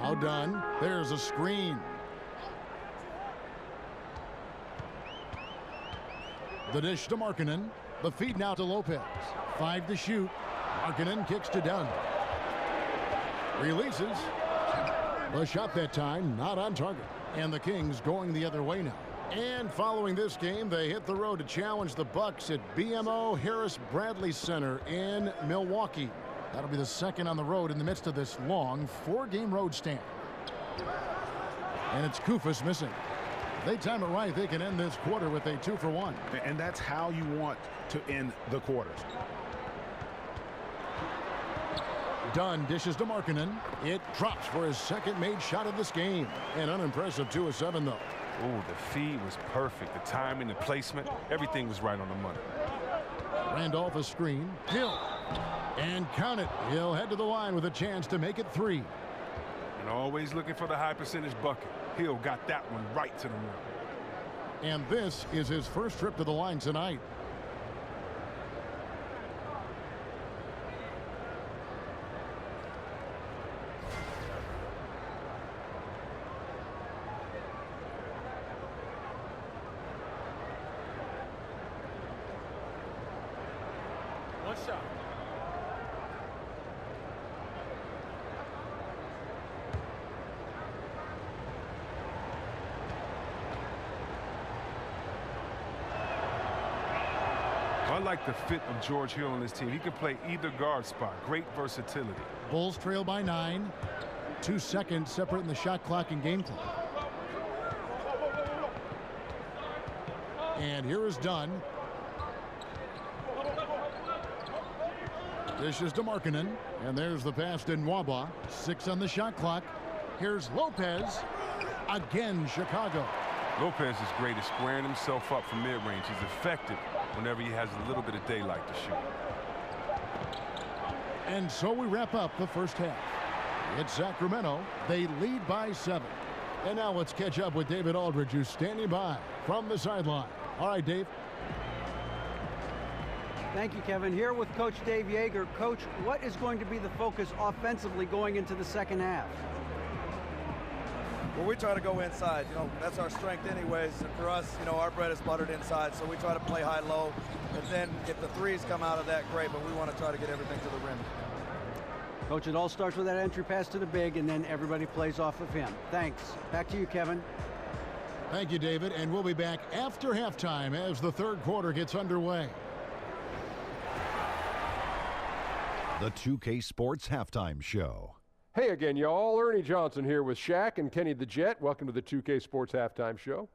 Now done. There's a screen. The dish to Markkanen. The feed now to Lopez. 5 to shoot. Markkanen kicks to Dunn. Releases. The shot that time not on target. And the Kings going the other way now. And following this game, they hit the road to challenge the Bucks at BMO Harris Bradley Center in Milwaukee. That'll be the second on the road in the midst of this long 4-game road stand. And it's Kufis missing. If they time it right, they can end this quarter with a 2-for-1. And that's how you want to end the quarters. Dunn dishes to Markkanen. It drops for his second made shot of this game. An unimpressive 2 of 7, though. Oh, the feed was perfect. The timing, the placement, everything was right on the money. Randolph a screen. Hill. And count it. He'll head to the line with a chance to make it 3. And always looking for the high percentage bucket. Hill got that one right to the rim. And this is his first trip to the line tonight. One shot. I like the fit of George Hill on this team. He can play either guard spot. Great versatility. Bulls trail by 9. 2 seconds separating the shot clock and game clock. And here is Dunn. Dishes to Markkanen. And there's the pass to Nwaba. 6 on the shot clock. Here's Lopez. Again, Chicago. Lopez is great at squaring himself up from mid-range. He's effective whenever he has a little bit of daylight to shoot. And so we wrap up the first half. It's Sacramento. They lead by 7. And now let's catch up with David Aldridge, who's standing by from the sideline. All right, Dave. Thank you, Kevin. Here with Coach Dave Yeager. Coach, what is going to be the focus offensively going into the second half? Well, we try to go inside. You know, that's our strength anyways. And for us, you know, our bread is buttered inside, so we try to play high-low. And then if the threes come out of that, great, but we want to try to get everything to the rim. Coach, it all starts with that entry pass to the big, and then everybody plays off of him. Thanks. Back to you, Kevin. Thank you, David. And we'll be back after halftime as the third quarter gets underway. The 2K Sports Halftime Show. Hey again, y'all. Ernie Johnson here with Shaq and Kenny the Jet. Welcome to the 2K Sports Halftime Show.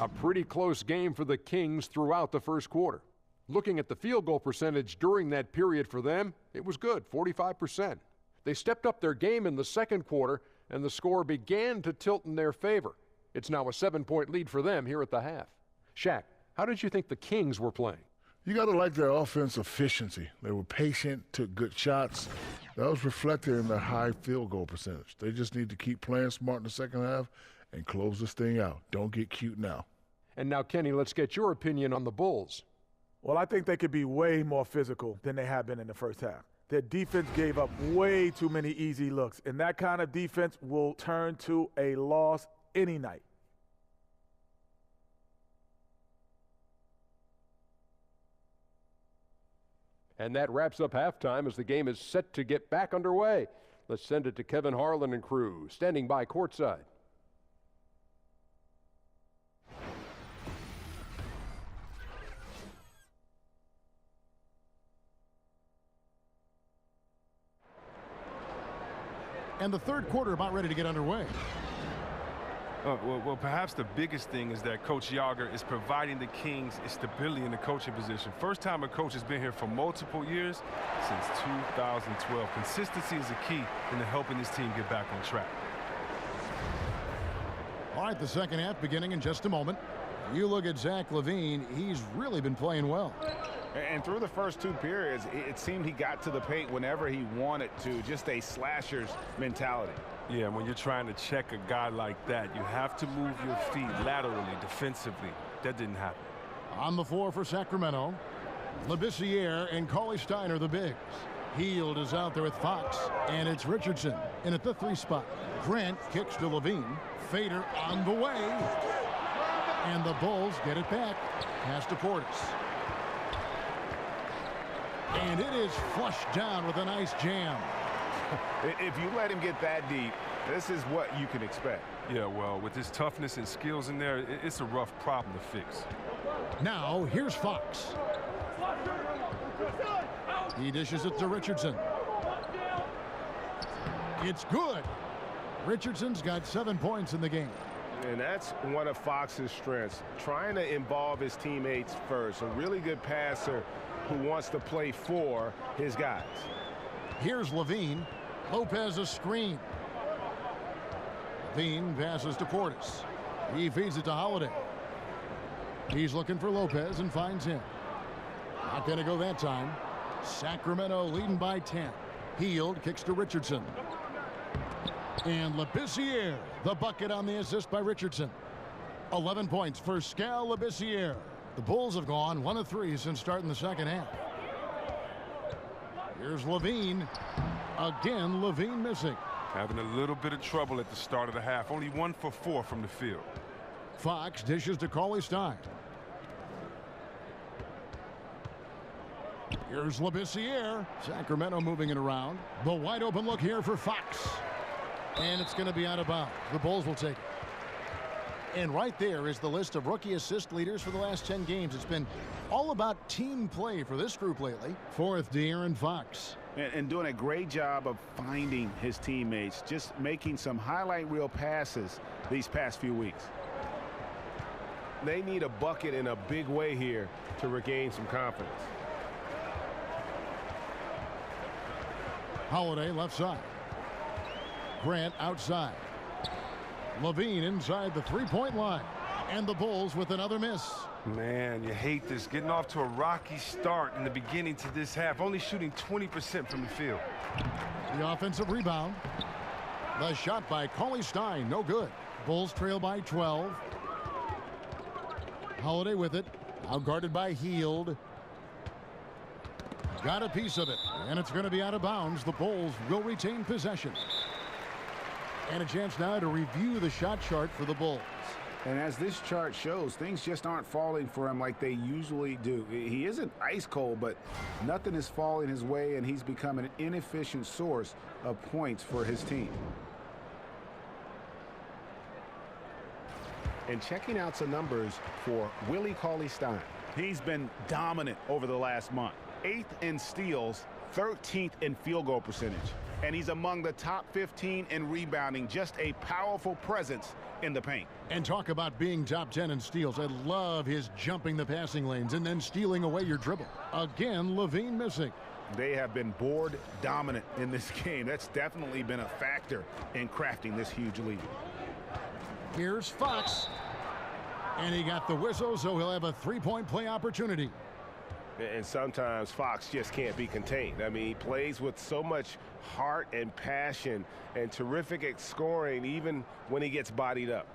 A pretty close game for the Kings throughout the first quarter. Looking at the field goal percentage during that period for them, it was good, 45%. They stepped up their game in the second quarter, and the score began to tilt in their favor. It's now a 7-point lead for them here at the half. Shaq, how did you think the Kings were playing? You got to like their offense efficiency. They were patient, took good shots. That was reflected in their high field goal percentage. They just need to keep playing smart in the second half and close this thing out. Don't get cute now. And now, Kenny, let's get your opinion on the Bulls. Well, I think they could be way more physical than they have been in the first half. Their defense gave up way too many easy looks, and that kind of defense will turn to a loss any night. And that wraps up halftime as the game is set to get back underway. Let's send it to Kevin Harlan and crew, standing by courtside. And the third quarter about ready to get underway. Well, perhaps the biggest thing is that Coach Yager is providing the Kings stability in the coaching position. First time a coach has been here for multiple years since 2012. Consistency is the key in helping this team get back on track. All right, the second half beginning in just a moment. You look at Zach LaVine, he's really been playing well. And through the first two periods, it seemed he got to the paint whenever he wanted to, just a slasher's mentality. Yeah, when you're trying to check a guy like that, you have to move your feet laterally, defensively. That didn't happen. On the floor for Sacramento, Labissiere and Cauley Stein are the bigs. Hield is out there with Fox, and it's Richardson in at the 3 spot. Grant kicks to LaVine. Fader on the way. And the Bulls get it back. Pass to Portis. And it is flushed down with a nice jam. If you let him get that deep, this is what you can expect. Yeah, well, with his toughness and skills in there, it's a rough problem to fix. Now, here's Fox. He dishes it to Richardson. It's good. Richardson's got 7 points in the game. And that's one of Fox's strengths, trying to involve his teammates first. A really good passer who wants to play for his guys. Here's LaVine. Lopez a screen. LaVine passes to Portis. He feeds it to Holiday. He's looking for Lopez and finds him. Not going to go that time. Sacramento leading by 10. Hield kicks to Richardson. And Labissiere, the bucket on the assist by Richardson. 11 points for Skal Labissiere. The Bulls have gone 1 of 3 since starting the second half. Here's LaVine. Again, LaVine missing. Having a little bit of trouble at the start of the half. Only 1 for 4 from the field. Fox dishes to Cauley Stein. Here's Labissiere. Sacramento moving it around. The wide open look here for Fox. And it's going to be out of bounds. The Bulls will take it. And right there is the list of rookie assist leaders for the last 10 games. It's been all about team play for this group lately. 4th, De'Aaron Fox. And doing a great job of finding his teammates, just making some highlight reel passes these past few weeks. They need a bucket in a big way here to regain some confidence. Holiday left side. Grant outside. LaVine inside the 3-point line. And the Bulls with another miss. Man, you hate this. Getting off to a rocky start in the beginning to this half. Only shooting 20% from the field. The offensive rebound. The shot by Cauley Stein. No good. Bulls trail by 12. Holiday with it. Out guarded by Hield. Got a piece of it. And it's going to be out of bounds. The Bulls will retain possession. And a chance now to review the shot chart for the Bulls. And as this chart shows, things just aren't falling for him like they usually do. He isn't ice cold, but nothing is falling his way, and he's become an inefficient source of points for his team. And checking out some numbers for Willie Cauley-Stein. He's been dominant over the last month. 8th in steals, 13th in field goal percentage. And he's among the top 15 in rebounding. Just a powerful presence in the paint. And talk about being top 10 in steals. I love his jumping the passing lanes and then stealing away your dribble. Again, LaVine missing. They have been board dominant in this game. That's definitely been a factor in crafting this huge lead. Here's Fox. And he got the whistle, so he'll have a three-point play opportunity. And sometimes Fox just can't be contained. I mean, he plays with so much heart and passion and terrific at scoring even when he gets bodied up.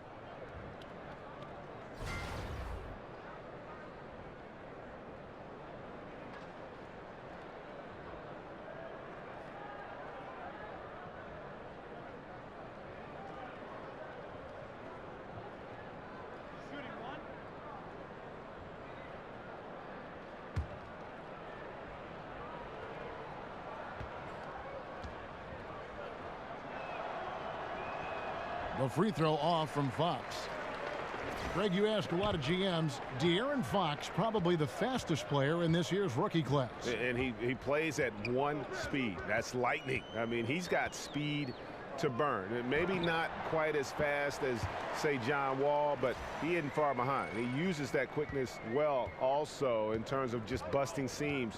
The free throw off from Fox. Greg, you ask a lot of GMs. De'Aaron Fox, probably the fastest player in this year's rookie class. And he plays at one speed. That's lightning. I mean, he's got speed to burn. Maybe not quite as fast as, say, John Wall, but he isn't far behind. He uses that quickness well also in terms of just busting seams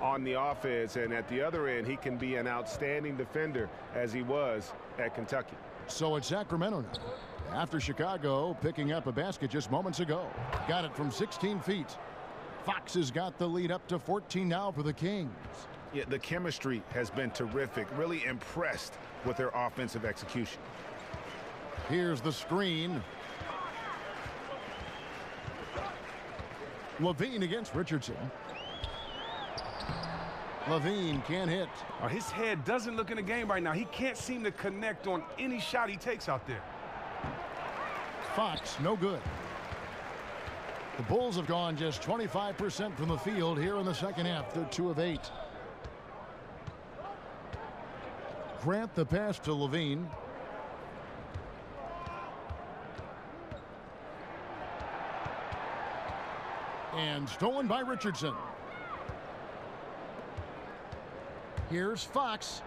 on the offense. And at the other end, he can be an outstanding defender as he was at Kentucky. So it's Sacramento now. After Chicago picking up a basket just moments ago. Got it from 16 feet. Fox has got the lead up to 14 now for the Kings. Yeah, the chemistry has been terrific. Really impressed with their offensive execution. Here's the screen. LaVine against Richardson. LaVine can't hit. His head doesn't look in the game right now. He can't seem to connect on any shot he takes out there. Fox, no good. The Bulls have gone just 25% from the field here in the second half. They're 2 of 8. Grant the pass to LaVine. And stolen by Richardson. Here's Fox.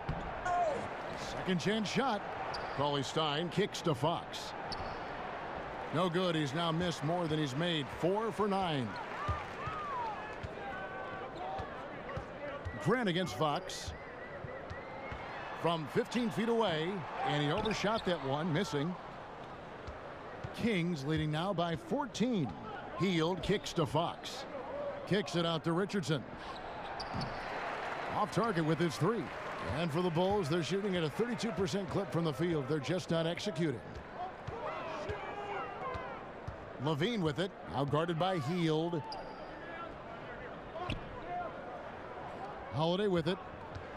Second chance shot. Cauley-Stein kicks to Fox. No good. He's now missed more than he's made. 4 for 9. Grant against Fox. From 15 feet away. And he overshot that one, missing. Kings leading now by 14. Hield kicks to Fox. Kicks it out to Richardson. Off target with his 3. And for the Bulls, they're shooting at a 32% clip from the field. They're just not executing. LaVine with it. Now guarded by Hield. Holiday with it.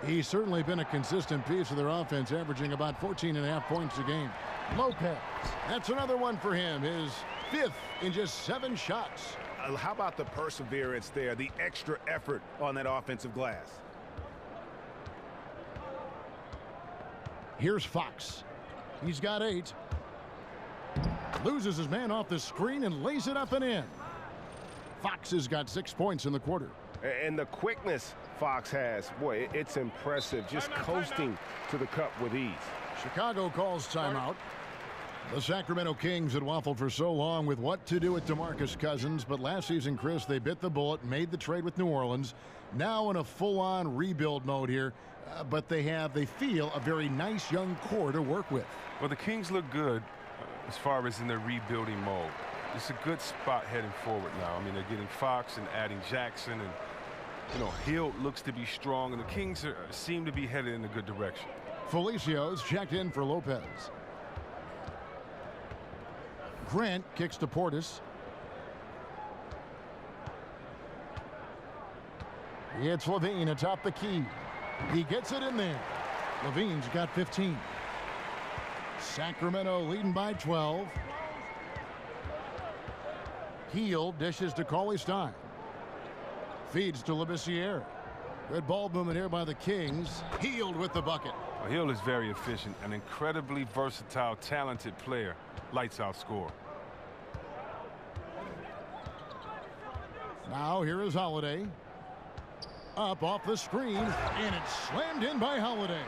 He's certainly been a consistent piece of their offense, averaging about 14.5 points a game. Lopez. That's another one for him. His 5th in just 7 shots. How about the perseverance there, the extra effort on that offensive glass? Here's Fox. He's got 8. Loses his man off the screen and lays it up and in. Fox has got 6 points in the quarter. And the quickness Fox has, boy, it's impressive. Just coasting to the cup with ease. Chicago calls timeout. The Sacramento Kings had waffled for so long with what to do with DeMarcus Cousins, but last season, Chris, they bit the bullet, made the trade with New Orleans. Now in a full-on rebuild mode here, but they feel a very nice young core to work with. Well, the Kings look good as far as in their rebuilding mode. It's a good spot heading forward now. I mean, they're getting Fox and adding Jackson, and Hill looks to be strong, and the Kings seem to be headed in a good direction. Felicia's checked in for Lopez. Grant kicks to Portis. It's LaVine atop the key. He gets it in there. LaVine's got 15. Sacramento leading by 12. Heel dishes to Cauley Stein. Feeds to Labissiere. Good ball movement here by the Kings. Healed with the bucket. Well, Hill is very efficient, an incredibly versatile, talented player. Lights out score. Now here is Holiday. Up off the screen, and it's slammed in by Holiday.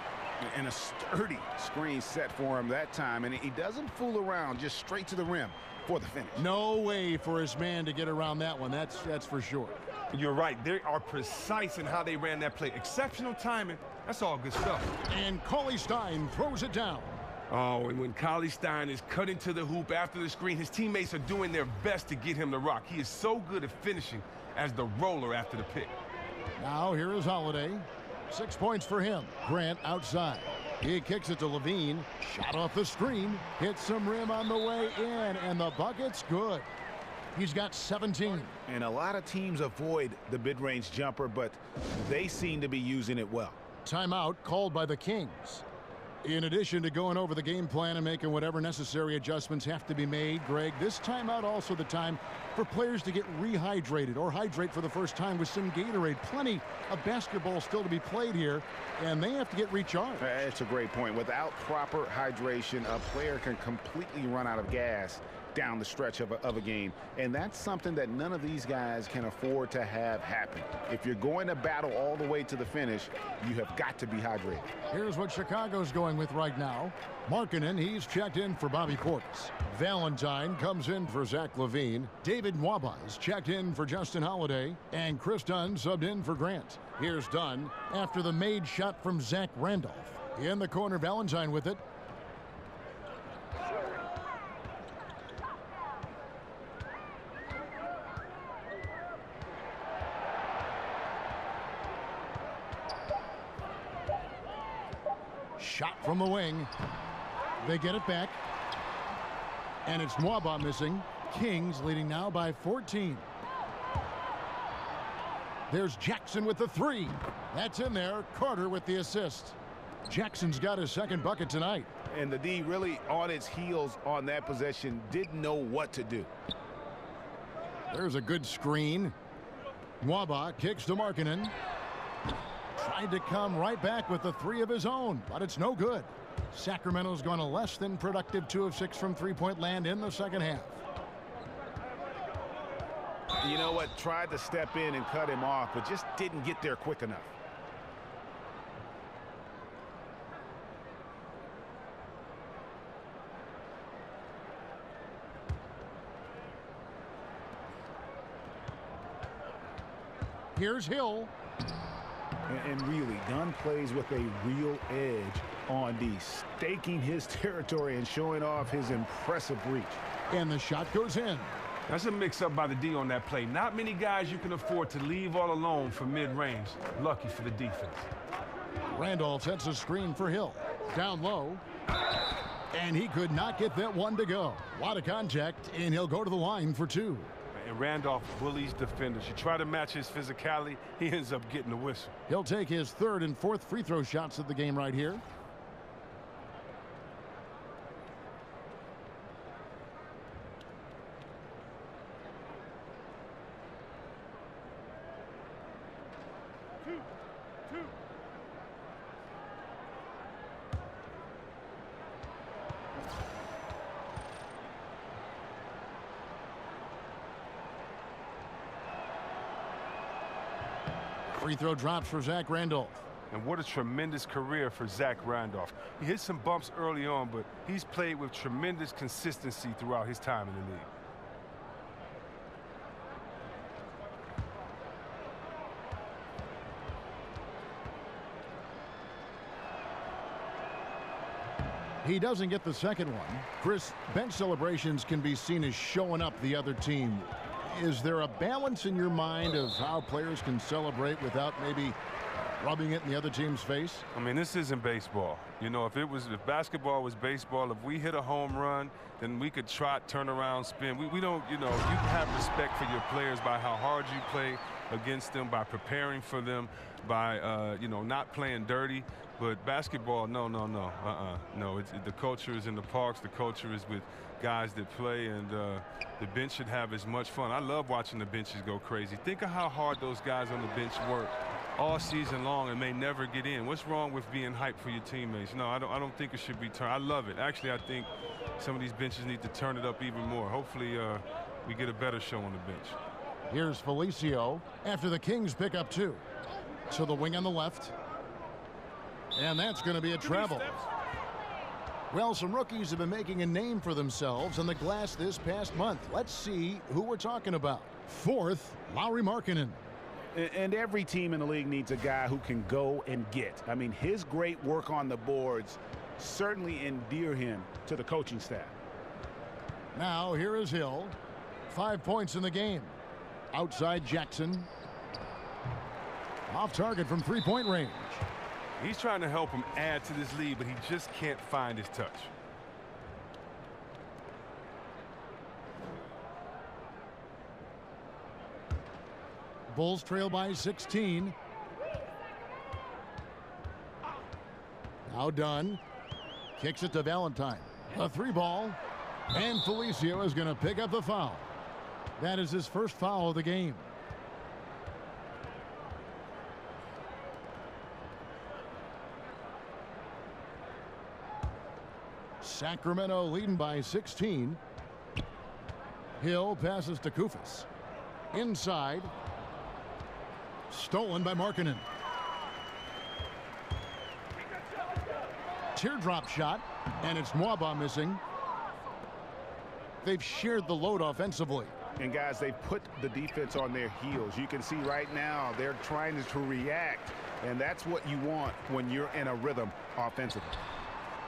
And a sturdy screen set for him that time, and he doesn't fool around, just straight to the rim for the finish. No way for his man to get around that one, that's for sure. You're right. They are precise in how they ran that play. Exceptional timing. That's all good stuff. And Cauley Stein throws it down. Oh, and when Cauley Stein is cut into the hoop after the screen, his teammates are doing their best to get him to rock. He is so good at finishing as the roller after the pick. Now here is Holiday. 6 points for him. Grant outside. He kicks it to Levine. Shot off the screen. Hits some rim on the way in, and the bucket's good. He's got 17. And a lot of teams avoid the mid-range jumper, but they seem to be using it well. Timeout called by the Kings. In addition to going over the game plan and making whatever necessary adjustments have to be made, Greg, this timeout also the time for players to get rehydrated or hydrate for the first time with some Gatorade. Plenty of basketball still to be played here, and they have to get recharged. That's a great point. Without proper hydration, a player can completely run out of gas down the stretch of a game, and that's something that none of these guys can afford to have happen. If you're going to battle all the way to the finish, you have got to be hydrated. Here's what Chicago's going with right now. Markkanen, he's checked in for Bobby Portis. Valentine comes in for Zach LaVine. David Nwaba is checked in for Justin Holiday. And Chris Dunn subbed in for Grant. Here's Dunn after the made shot from Zach Randolph. In the corner, Valentine with it. Shot from the wing. They get it back. And it's Nwaba missing. Kings leading now by 14. There's Jackson with the three. That's in there. Carter with the assist. Jackson's got his second bucket tonight. And the D really on its heels on that possession, didn't know what to do. There's a good screen. Nwaba kicks to Markkanen. Tried to come right back with the three of his own, but it's no good. Sacramento's gone a less than productive 2 of 6 from three-point land in the second half. You know what? Tried to step in and cut him off, but just didn't get there quick enough. Here's Hill. And really, Dunn plays with a real edge on D, staking his territory and showing off his impressive reach. And the shot goes in. That's a mix-up by the D on that play. Not many guys you can afford to leave all alone from mid-range. Lucky for the defense. Randolph sets a screen for Hill. Down low. And he could not get that one to go. A lot of contact, and he'll go to the line for 2. And Randolph bullies defenders. You try to match his physicality, he ends up getting the whistle. He'll take his 3rd and 4th free throw shots of the game right here. Free throw drops for Zach Randolph. And what a tremendous career for Zach Randolph. He hit some bumps early on, but he's played with tremendous consistency throughout his time in the league. He doesn't get the second one. Chris, bench celebrations can be seen as showing up the other team. Is there a balance in your mind of how players can celebrate without maybe rubbing it in the other team's face? I mean, this isn't baseball. You know, if basketball was baseball, if we hit a home run, then we could trot, turn around, spin. We don't, you know, you can have respect for your players by how hard you play against them, by preparing for them, by, you know, not playing dirty. But basketball, no. No, the culture is in the parks. The culture is with guys that play, and the bench should have as much fun. I love watching the benches go crazy. Think of how hard those guys on the bench work all season long and may never get in. What's wrong with being hyped for your teammates? No, I don't think it should be turned. I love it. Actually, I think some of these benches need to turn it up even more. Hopefully, we get a better show on the bench. Here's Felicio after the Kings pick up 2. To the wing on the left. And that's going to be a travel. Well, some rookies have been making a name for themselves on the glass this past month. Let's see who we're talking about. 4th, Lauri Markkanen. And every team in the league needs a guy who can go and get. I mean, his great work on the boards certainly endear him to the coaching staff. Now, here is Hill. 5 points in the game. Outside Jackson. Off target from three-point range. He's trying to help him add to this lead, but he just can't find his touch. Bulls trail by 16. Now Dunn. Kicks it to Valentine. A 3-ball. And Felicio is going to pick up the foul. That is his first foul of the game. Sacramento leading by 16. Hill passes to Koufos. Inside. Stolen by Markkanen. Teardrop shot, and it's Mwaba missing. They've shared the load offensively. And guys, they've put the defense on their heels. You can see right now they're trying to react, and that's what you want when you're in a rhythm offensively.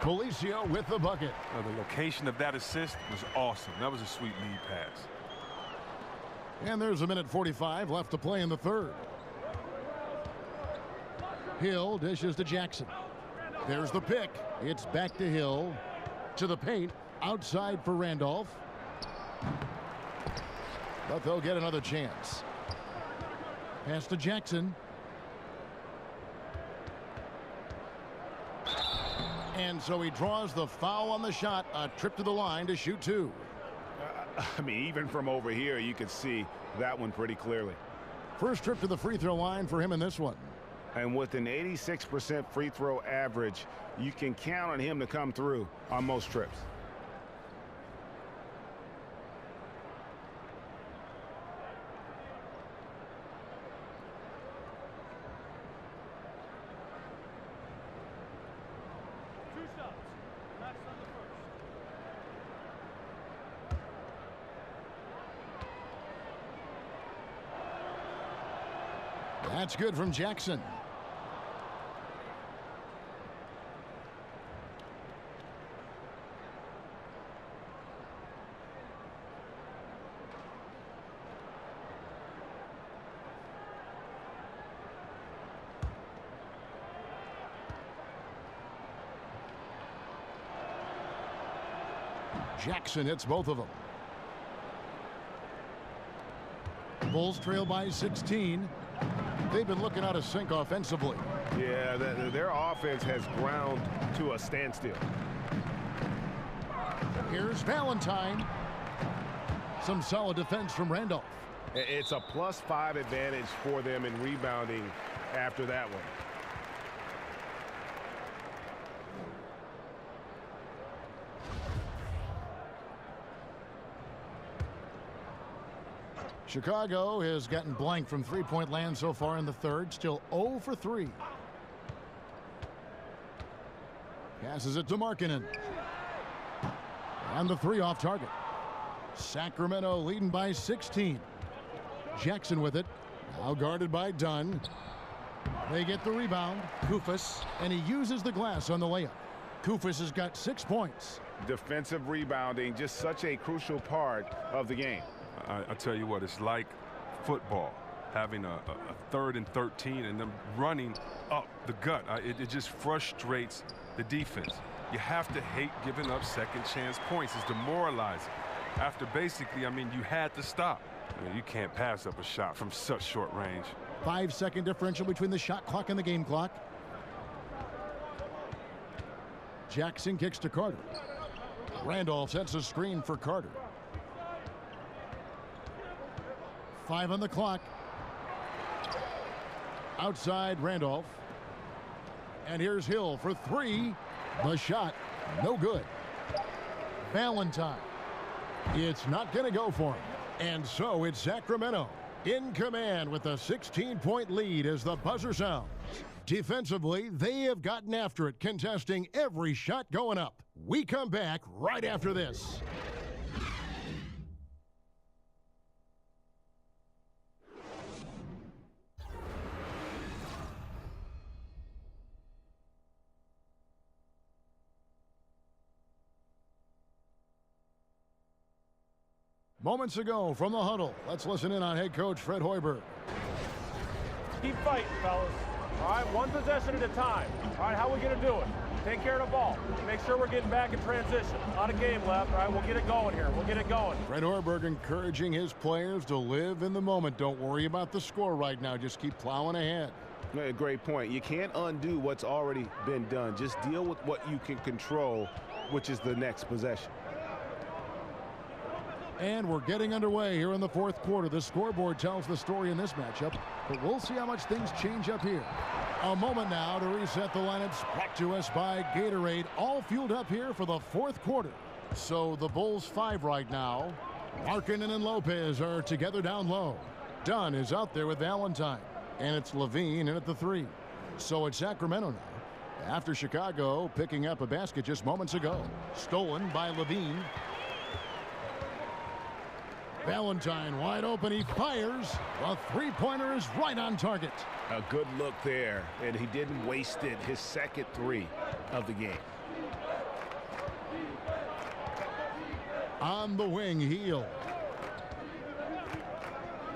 Felicio with the bucket. The location of that assist was awesome. That was a sweet lead pass. And there's 1:45 left to play in the third. Hill dishes to Jackson. There's the pick. It's back to Hill. To the paint. Outside for Randolph. But they'll get another chance. Pass to Jackson. And so he draws the foul on the shot. A trip to the line to shoot 2. I mean, even from over here, you can see that one pretty clearly. First trip to the free throw line for him in this one. And with an 86% free throw average, you can count on him to come through on most trips. That's good from Jackson. Jackson hits both of them. Bulls trail by 16. They've been looking out of sync offensively. Yeah, their offense has ground to a standstill. Here's Valentine. Some solid defense from Randolph. It's a +5 advantage for them in rebounding after that one. Chicago has gotten blank from three-point land so far in the third. Still 0 for 3. Passes it to Markkanen. And the 3 off target. Sacramento leading by 16. Jackson with it. Now guarded by Dunn. They get the rebound. Koufos. And he uses the glass on the layup. Koufos has got 6 points. Defensive rebounding, just such a crucial part of the game. I tell you what, it's like football, having a 3rd and 13 and them running up the gut. It just frustrates the defense. You have to hate giving up second chance points. It's demoralizing. After basically, I mean, you had to stop. You can't pass up a shot from such short range. 5-second differential between the shot clock and the game clock. Jackson kicks to Carter. Randolph sets a screen for Carter. 5 on the clock. Outside Randolph. And here's Hill for 3. The shot, no good. Valentine. It's not going to go for him. And so it's Sacramento in command with a 16-point lead as the buzzer sounds. Defensively, they have gotten after it, contesting every shot going up. We come back right after this. Moments ago from the huddle, let's listen in on head coach Fred Hoiberg. Keep fighting, fellas. All right, one possession at a time. All right, how are we going to do it? Take care of the ball. Make sure we're getting back in transition. Not a game left. All right, we'll get it going here. We'll get it going. Fred Hoiberg encouraging his players to live in the moment. Don't worry about the score right now. Just keep plowing ahead. Great point. You can't undo what's already been done. Just deal with what you can control, which is the next possession. And we're getting underway here in the fourth quarter. The scoreboard tells the story in this matchup, but we'll see how much things change up here. A moment now to reset the lineups, brought to us by Gatorade, all fueled up here for the fourth quarter. So the Bulls 5 right now. Markkanen and Lopez are together down low. Dunn is out there with Valentine, and it's Levine in at the 3. So it's Sacramento now, after Chicago picking up a basket just moments ago. Stolen by Levine. Valentine wide open, he fires. A three-pointer is right on target. A good look there, and he didn't waste it. His second 3 of the game. On the wing, Hill.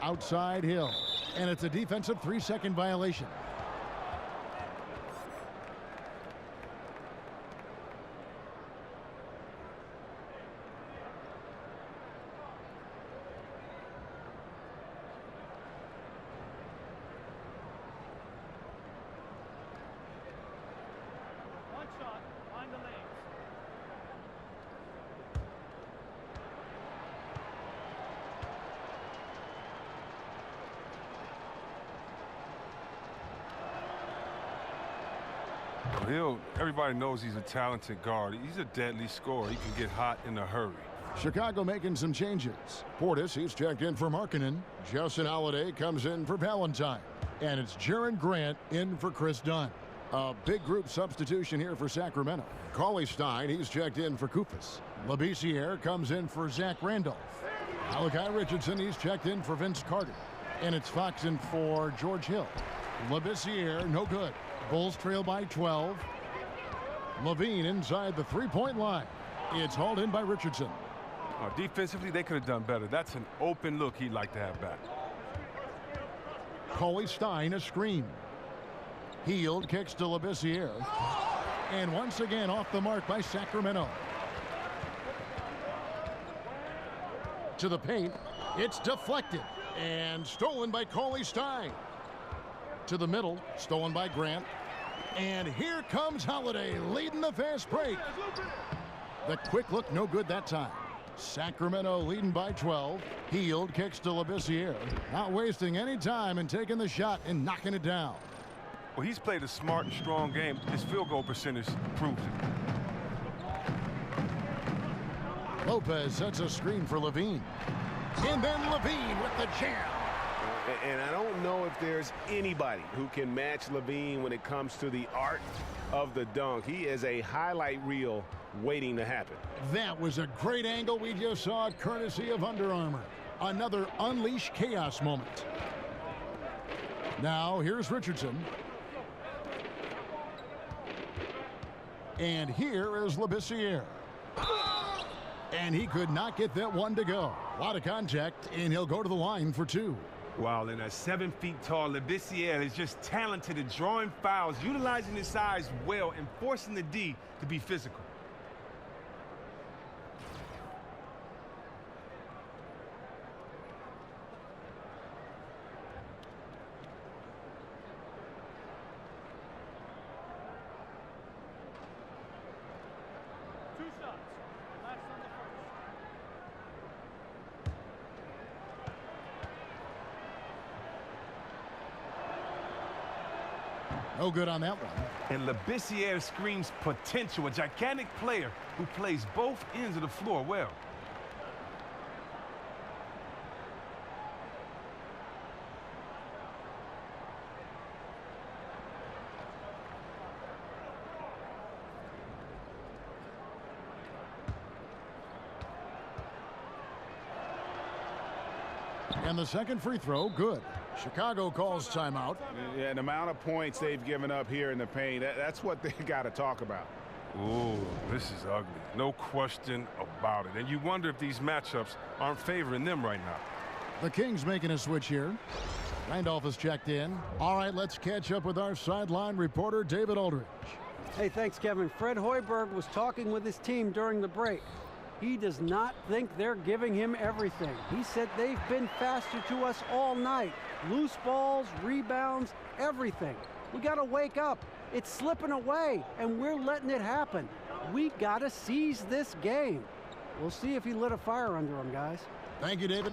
Outside Hill. And it's a defensive 3-second violation. Everybody knows he's a talented guard. He's a deadly scorer. He can get hot in a hurry. Chicago making some changes. Portis, he's checked in for Markkanen. Justin Holiday comes in for Valentine. And it's Jaren Grant in for Chris Dunn. A big group substitution here for Sacramento. Cauley Stein, he's checked in for Koufos. Labissiere comes in for Zach Randolph. Malachi Richardson, he's checked in for Vince Carter. And it's Fox in for George Hill. Labissiere, no good. Bulls trail by 12. Levine inside the three-point line. It's hauled in by Richardson. Defensively, they could have done better. That's an open look he'd like to have back. Cauley Stein, a screen. Hield kicks to Labissiere. And once again off the mark by Sacramento. To the paint. It's deflected. And stolen by Cauley Stein. To the middle. Stolen by Grant. And here comes Holiday leading the fast break. The quick look, no good that time. Sacramento leading by 12. Hield kicks to Labissiere. Not wasting any time and taking the shot and knocking it down. Well, he's played a smart and strong game. His field goal percentage proves it. Lopez sets a screen for Levine. And then Levine with the jam. And I don't know if there's anybody who can match Levine when it comes to the art of the dunk. He is a highlight reel waiting to happen. That was a great angle we just saw, courtesy of Under Armour. Another unleash chaos moment. Now here's Richardson. And here is Labissiere. And he could not get that one to go. A lot of contact, and he'll go to the line for 2. Wow, and a 7 feet tall Labissiere is just talented at drawing fouls, utilizing his size well, and forcing the D to be physical. No good on that one. And Labissiere screams potential, a gigantic player who plays both ends of the floor well. And the second free throw, good. Chicago calls timeout. Yeah, and the amount of points they've given up here in the paint, that's what they got to talk about. Ooh, this is ugly. No question about it. And you wonder if these matchups aren't favoring them right now. The Kings making a switch here. Randolph has checked in. All right, let's catch up with our sideline reporter, David Aldridge. Hey, thanks, Kevin. Fred Hoiberg was talking with his team during the break. He does not think they're giving him everything. He said they've been faster to us all night. Loose balls, rebounds, everything. We got to wake up. It's slipping away, and we're letting it happen. We got to seize this game. We'll see if he lit a fire under him, guys. Thank you, David.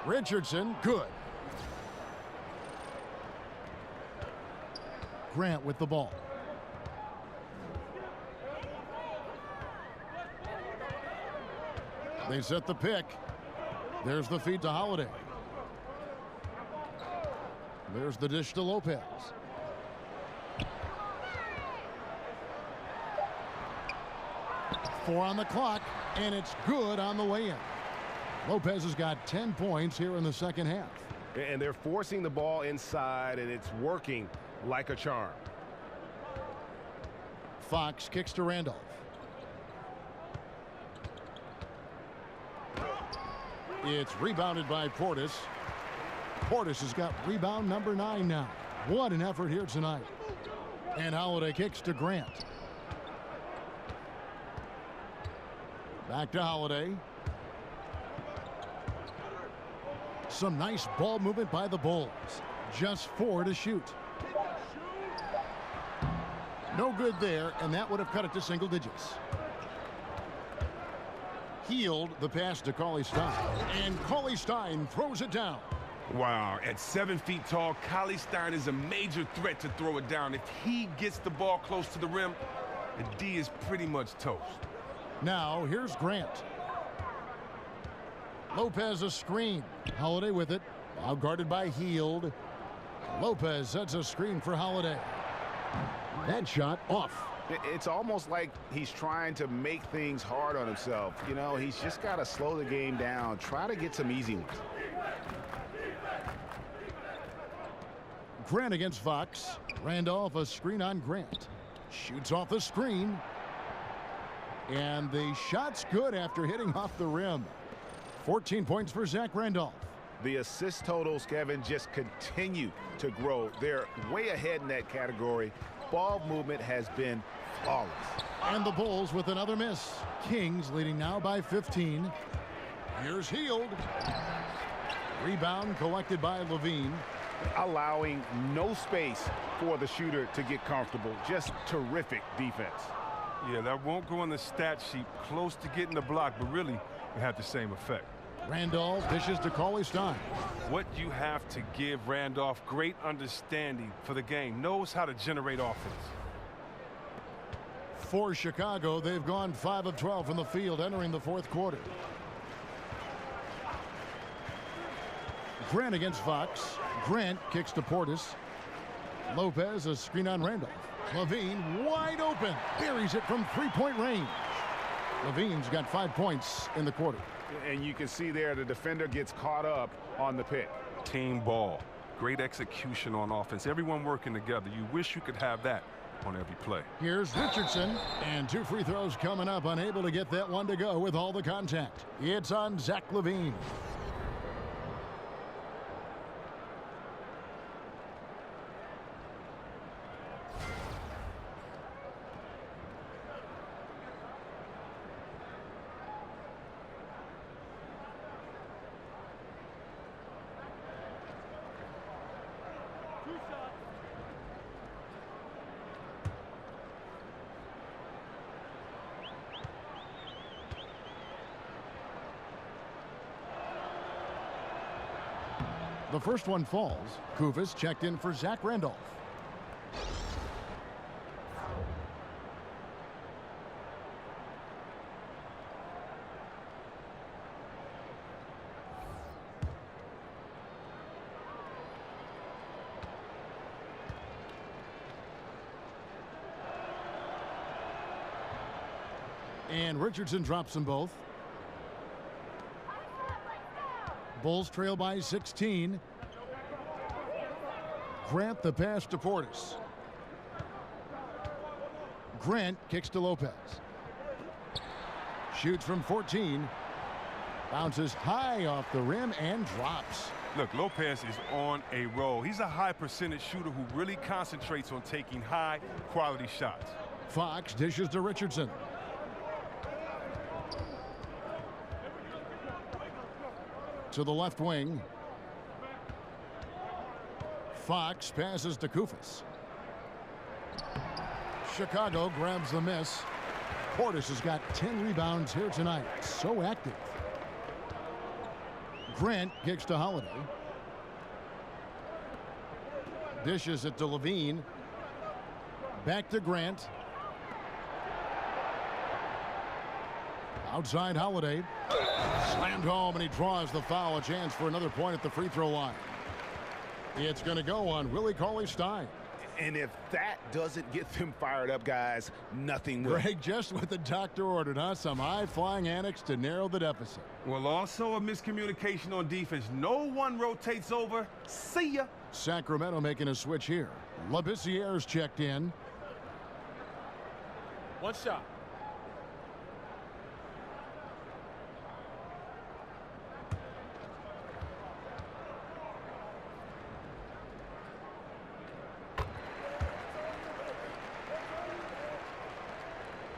Richardson, good. Grant with the ball. They set the pick. There's the feed to Holiday. There's the dish to Lopez. Four on the clock, and it's good on the way in. Lopez has got 10 points here in the second half. And they're forcing the ball inside, and it's working like a charm. Fox kicks to Randolph. It's rebounded by Portis. Portis has got rebound number 9 now. What an effort here tonight. And Holiday kicks to Grant. Back to Holiday. Some nice ball movement by the Bulls. Just 4 to shoot. No good there, and that would have cut it to single digits. Healed the pass to Cauley-Stein, and Cauley-Stein throws it down. Wow, at 7 feet tall, Cauley-Stein is a major threat to throw it down. If he gets the ball close to the rim, the D is pretty much toast. Now, here's Grant. Lopez a screen. Holiday with it. Now guarded by Healed. Lopez sets a screen for Holiday. That shot off. It's almost like he's trying to make things hard on himself. You know, he's just got to slow the game down. Try to get some easy ones. Grant against Fox. Randolph a screen on Grant. Shoots off the screen. And the shot's good after hitting off the rim. 14 points for Zach Randolph. The assist totals, Kevin, just continue to grow. They're way ahead in that category. Ball movement has been flawless. And the Bulls with another miss. Kings leading now by 15. Here's Healed. Rebound collected by Levine. Allowing no space for the shooter to get comfortable. Just terrific defense. Yeah, that won't go on the stat sheet. Close to getting the block, but really it had the same effect. Randolph dishes to Cauley-Stein. What you have to give Randolph, great understanding for the game. Knows how to generate offense. For Chicago, they've gone 5 of 12 from the field entering the fourth quarter. Grant against Fox. Grant kicks to Portis. Lopez a screen on Randolph. Levine wide open. Buries it from 3-point range. Levine's got 5 points in the quarter. And you can see there the defender gets caught up on the pick. Team ball. Great execution on offense. Everyone working together. You wish you could have that on every play. Here's Richardson. And 2 free throws coming up. Unable to get that one to go with all the contact. It's on Zach Levine. The first one falls. Kufis checked in for Zach Randolph. And Richardson drops them both. Bulls trail by 16. Grant the pass to Portis. Grant kicks to Lopez. Shoots from 14. Bounces high off the rim and drops. Look, Lopez is on a roll. He's a high percentage shooter who really concentrates on taking high quality shots. Fox dishes to Richardson. To the left wing. Fox passes to Koufos. Chicago grabs the miss. Portis has got 10 rebounds here tonight. So active. Grant kicks to Holiday. Dishes it to Levine. Back to Grant. Outside Holiday. Slammed home, and he draws the foul. A chance for another point at the free throw line. It's going to go on Willie Cauley-Stein. And if that doesn't get them fired up, guys, nothing will. Greg, just what the doctor ordered, huh? Some high-flying annex to narrow the deficit. Well, also a miscommunication on defense. No one rotates over. See ya. Sacramento making a switch here. Labissiere's checked in. One shot.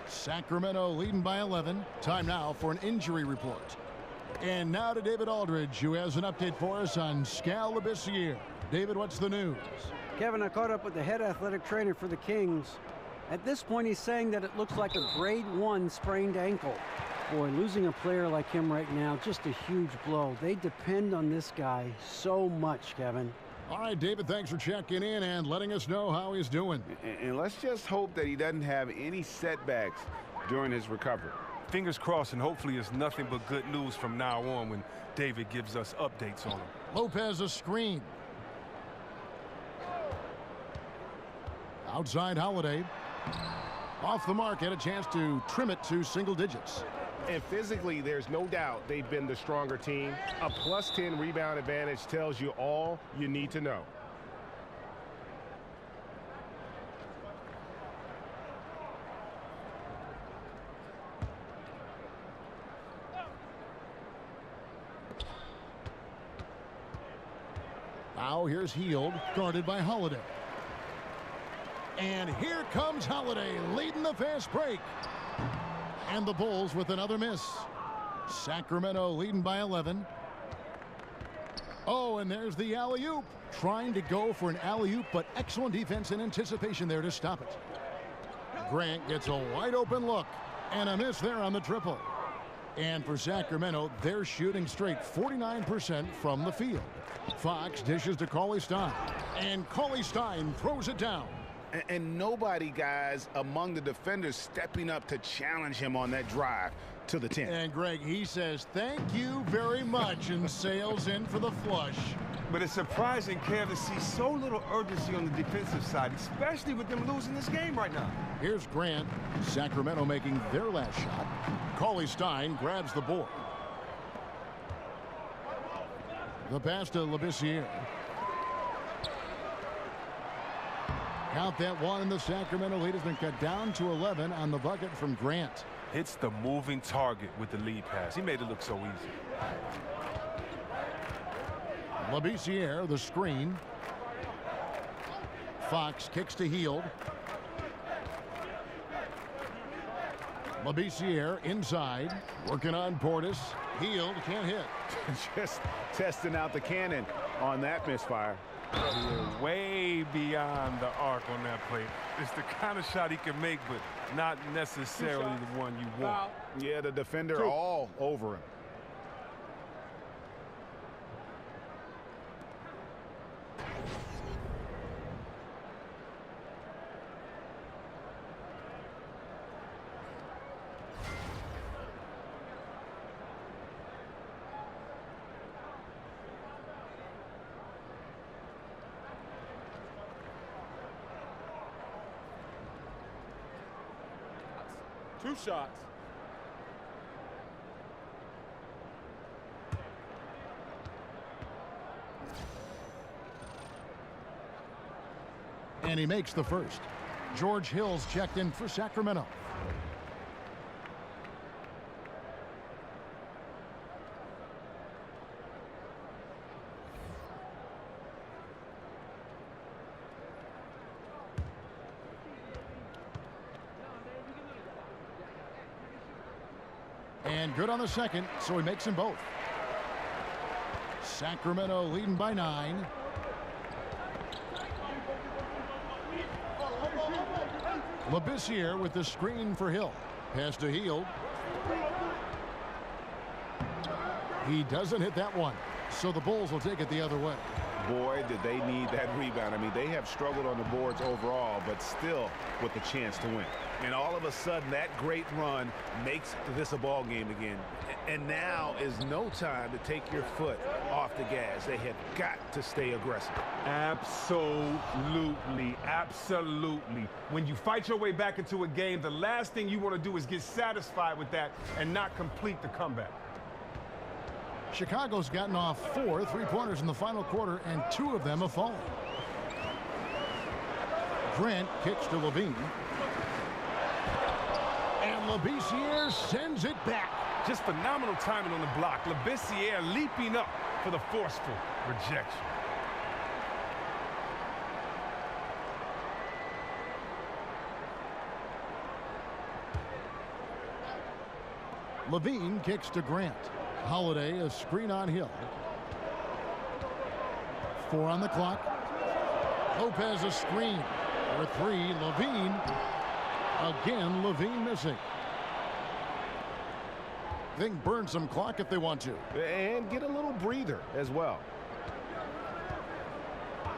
Sacramento leading by 11. Time now for an injury report. And now to David Aldridge, who has an update for us on Skal Labissiere. David, what's the news? Kevin, I caught up with the head athletic trainer for the Kings. At this point, he's saying that it looks like a grade 1 sprained ankle. Boy, losing a player like him right now, just a huge blow. They depend on this guy so much, Kevin. All right, David, thanks for checking in and letting us know how he's doing. And let's just hope that he doesn't have any setbacks during his recovery. Fingers crossed, and hopefully it's nothing but good news from now on when David gives us updates on him. Lopez a screen. Outside Holiday. Off the mark, had a chance to trim it to single digits. And physically, there's no doubt they've been the stronger team. A plus 10 rebound advantage tells you all you need to know. Now here's Hield, guarded by Holiday. And here comes Holiday, leading the fast break. And the Bulls with another miss. Sacramento leading by 11. Oh, and there's the alley-oop. Trying to go for an alley-oop, but excellent defense and anticipation there to stop it. Grant gets a wide-open look. And a miss there on the triple. And for Sacramento, they're shooting straight 49% from the field. Fox dishes to Cauley-Stein. And Cauley-Stein throws it down. And nobody, guys, among the defenders stepping up to challenge him on that drive to the 10. And Greg, he says, thank you very much, and sails in for the flush. But it's surprising, Kev, to see so little urgency on the defensive side, especially with them losing this game right now. Here's Grant. Sacramento making their last shot. Cauley-Stein grabs the board. The pass to Labissiere. Count that one, and the Sacramento lead has been cut down to 11 on the bucket from Grant. Hits the moving target with the lead pass. He made it look so easy. Labissiere, the screen. Fox kicks to Hield. Labissiere inside, working on Portis. Hield can't hit. Just testing out the cannon on that misfire. You're way beyond the arc on that play. It's the kind of shot he can make, but not necessarily the one you want. Yeah, the defender all over him. Two shots. And he makes the first. George Hill's checked in for Sacramento. And good on the second, so he makes them both. Sacramento leading by 9. Labissiere with the screen for Hill. Pass to Hield. He doesn't hit that one, so the Bulls will take it the other way. Boy, did they need that rebound. I mean, they have struggled on the boards overall, but still with a chance to win. And all of a sudden, that great run makes this a ball game again. And now is no time to take your foot off the gas. They have got to stay aggressive. Absolutely, absolutely. When you fight your way back into a game, the last thing you want to do is get satisfied with that and not complete the comeback. Chicago's gotten off 4 3-pointers in the final quarter, and 2 of them have fallen. Grant kicks to Levine. And Labissiere sends it back. Just phenomenal timing on the block. Labissiere leaping up for the forceful rejection. Levine kicks to Grant. Holiday, a screen on Hill. 4 on the clock. Lopez a screen for 3. Levine. Again, Levine missing. They can burn some clock if they want to. And get a little breather as well.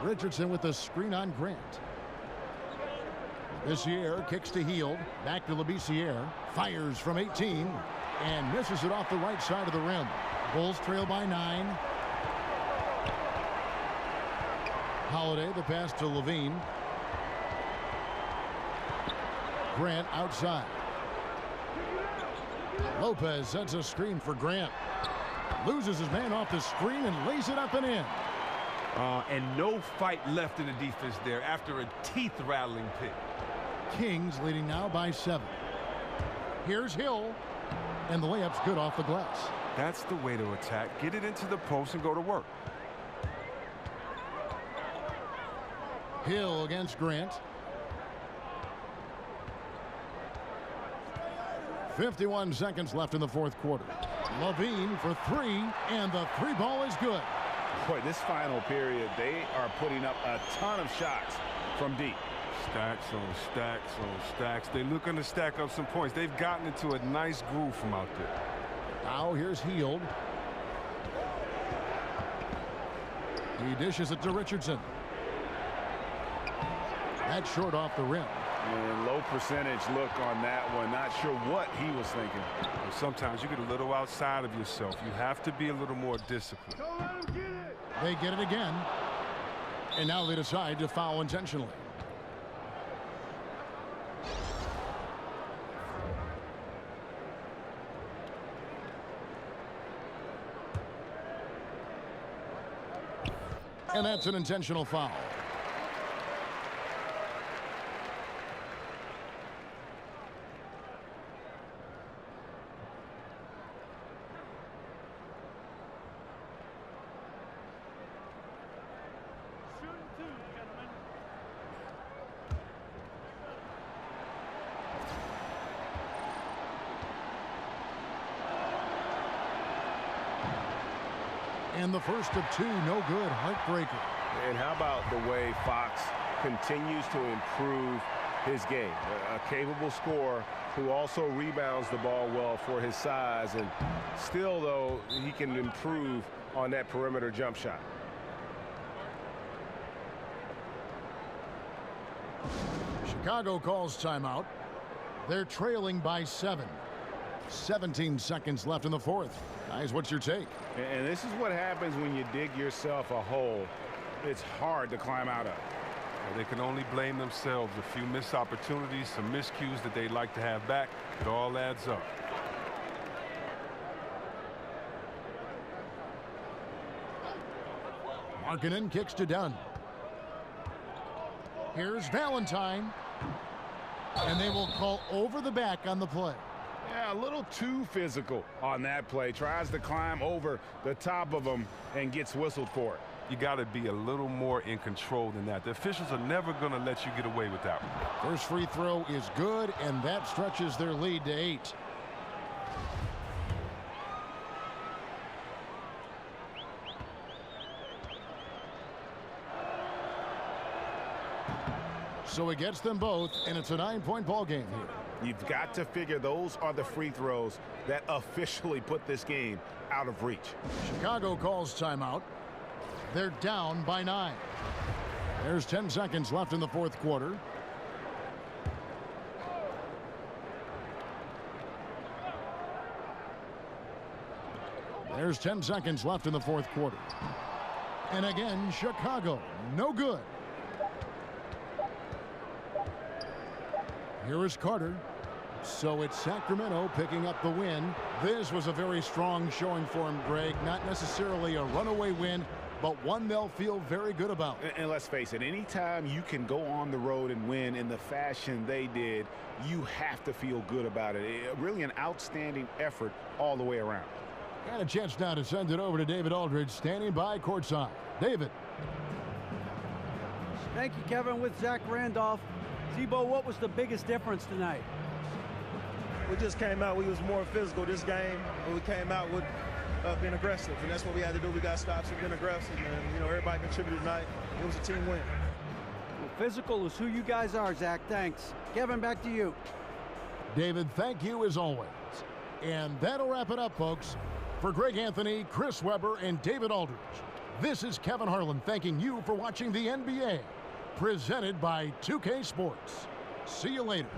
Richardson with the screen on Grant. Labissiere kicks to Hield. Back to Labissiere. Fires from 18. And misses it off the right side of the rim. Bulls trail by 9. Holiday, the pass to Levine. Grant outside. Lopez sets a screen for Grant. Loses his man off the screen and lays it up and in. And no fight left in the defense there after a teeth-rattling pick. Kings leading now by 7. Here's Hill. And the layup's good off the glass. That's the way to attack. Get it into the post and go to work. Hill against Grant. 51 seconds left in the fourth quarter. Levine for 3, and the 3-ball is good. Boy, this final period, they are putting up a ton of shots from deep. Stacks on stacks on stacks. They're looking to stack up some points. They've gotten into a nice groove from out there. Now here's Hield. He dishes it to Richardson. That's short off the rim. And low percentage look on that one. Not sure what he was thinking. Well, sometimes you get a little outside of yourself. You have to be a little more disciplined. Don't let him get it. They get it again. And now they decide to foul intentionally. And that's an intentional foul. And the first of 2, no good, heartbreaker. And how about the way Fox continues to improve his game? A capable scorer who also rebounds the ball well for his size, and still, though, he can improve on that perimeter jump shot. Chicago calls timeout. They're trailing by 7. 17 seconds left in the fourth. Guys, what's your take? And this is what happens when you dig yourself a hole. It's hard to climb out of. Well, they can only blame themselves. A few missed opportunities, some miscues that they'd like to have back. It all adds up. Markkanen kicks to Dunn. Here's Valentine. And they will call over the back on the play. Yeah, a little too physical on that play. Tries to climb over the top of him and gets whistled for it. You got to be a little more in control than that. The officials are never going to let you get away with that one. First free throw is good, and that stretches their lead to 8. So it gets them both, and it's a 9-point ball game here. You've got to figure those are the free throws that officially put this game out of reach. Chicago calls timeout. They're down by 9. There's 10 seconds left in the fourth quarter. There's 10 seconds left in the fourth quarter. And again, Chicago, no good. Here is Carter. So it's Sacramento picking up the win. This was a very strong showing for him, Greg. Not necessarily a runaway win, but one they'll feel very good about. And let's face it, anytime you can go on the road and win in the fashion they did, you have to feel good about it. Really an outstanding effort all the way around. And a chance now to send it over to David Aldridge, standing by courtside. David. Thank you, Kevin. With Zach Randolph. Zebo, what was the biggest difference tonight? We just came out. We was more physical this game. But we came out with being aggressive, and that's what we had to do. We got stops and being aggressive, and you know everybody contributed tonight. It was a team win. Well, physical is who you guys are, Zach. Thanks. Kevin, back to you. David, thank you as always. And that'll wrap it up, folks. For Greg Anthony, Chris Webber, and David Aldridge, this is Kevin Harlan thanking you for watching the NBA, presented by 2K Sports. See you later.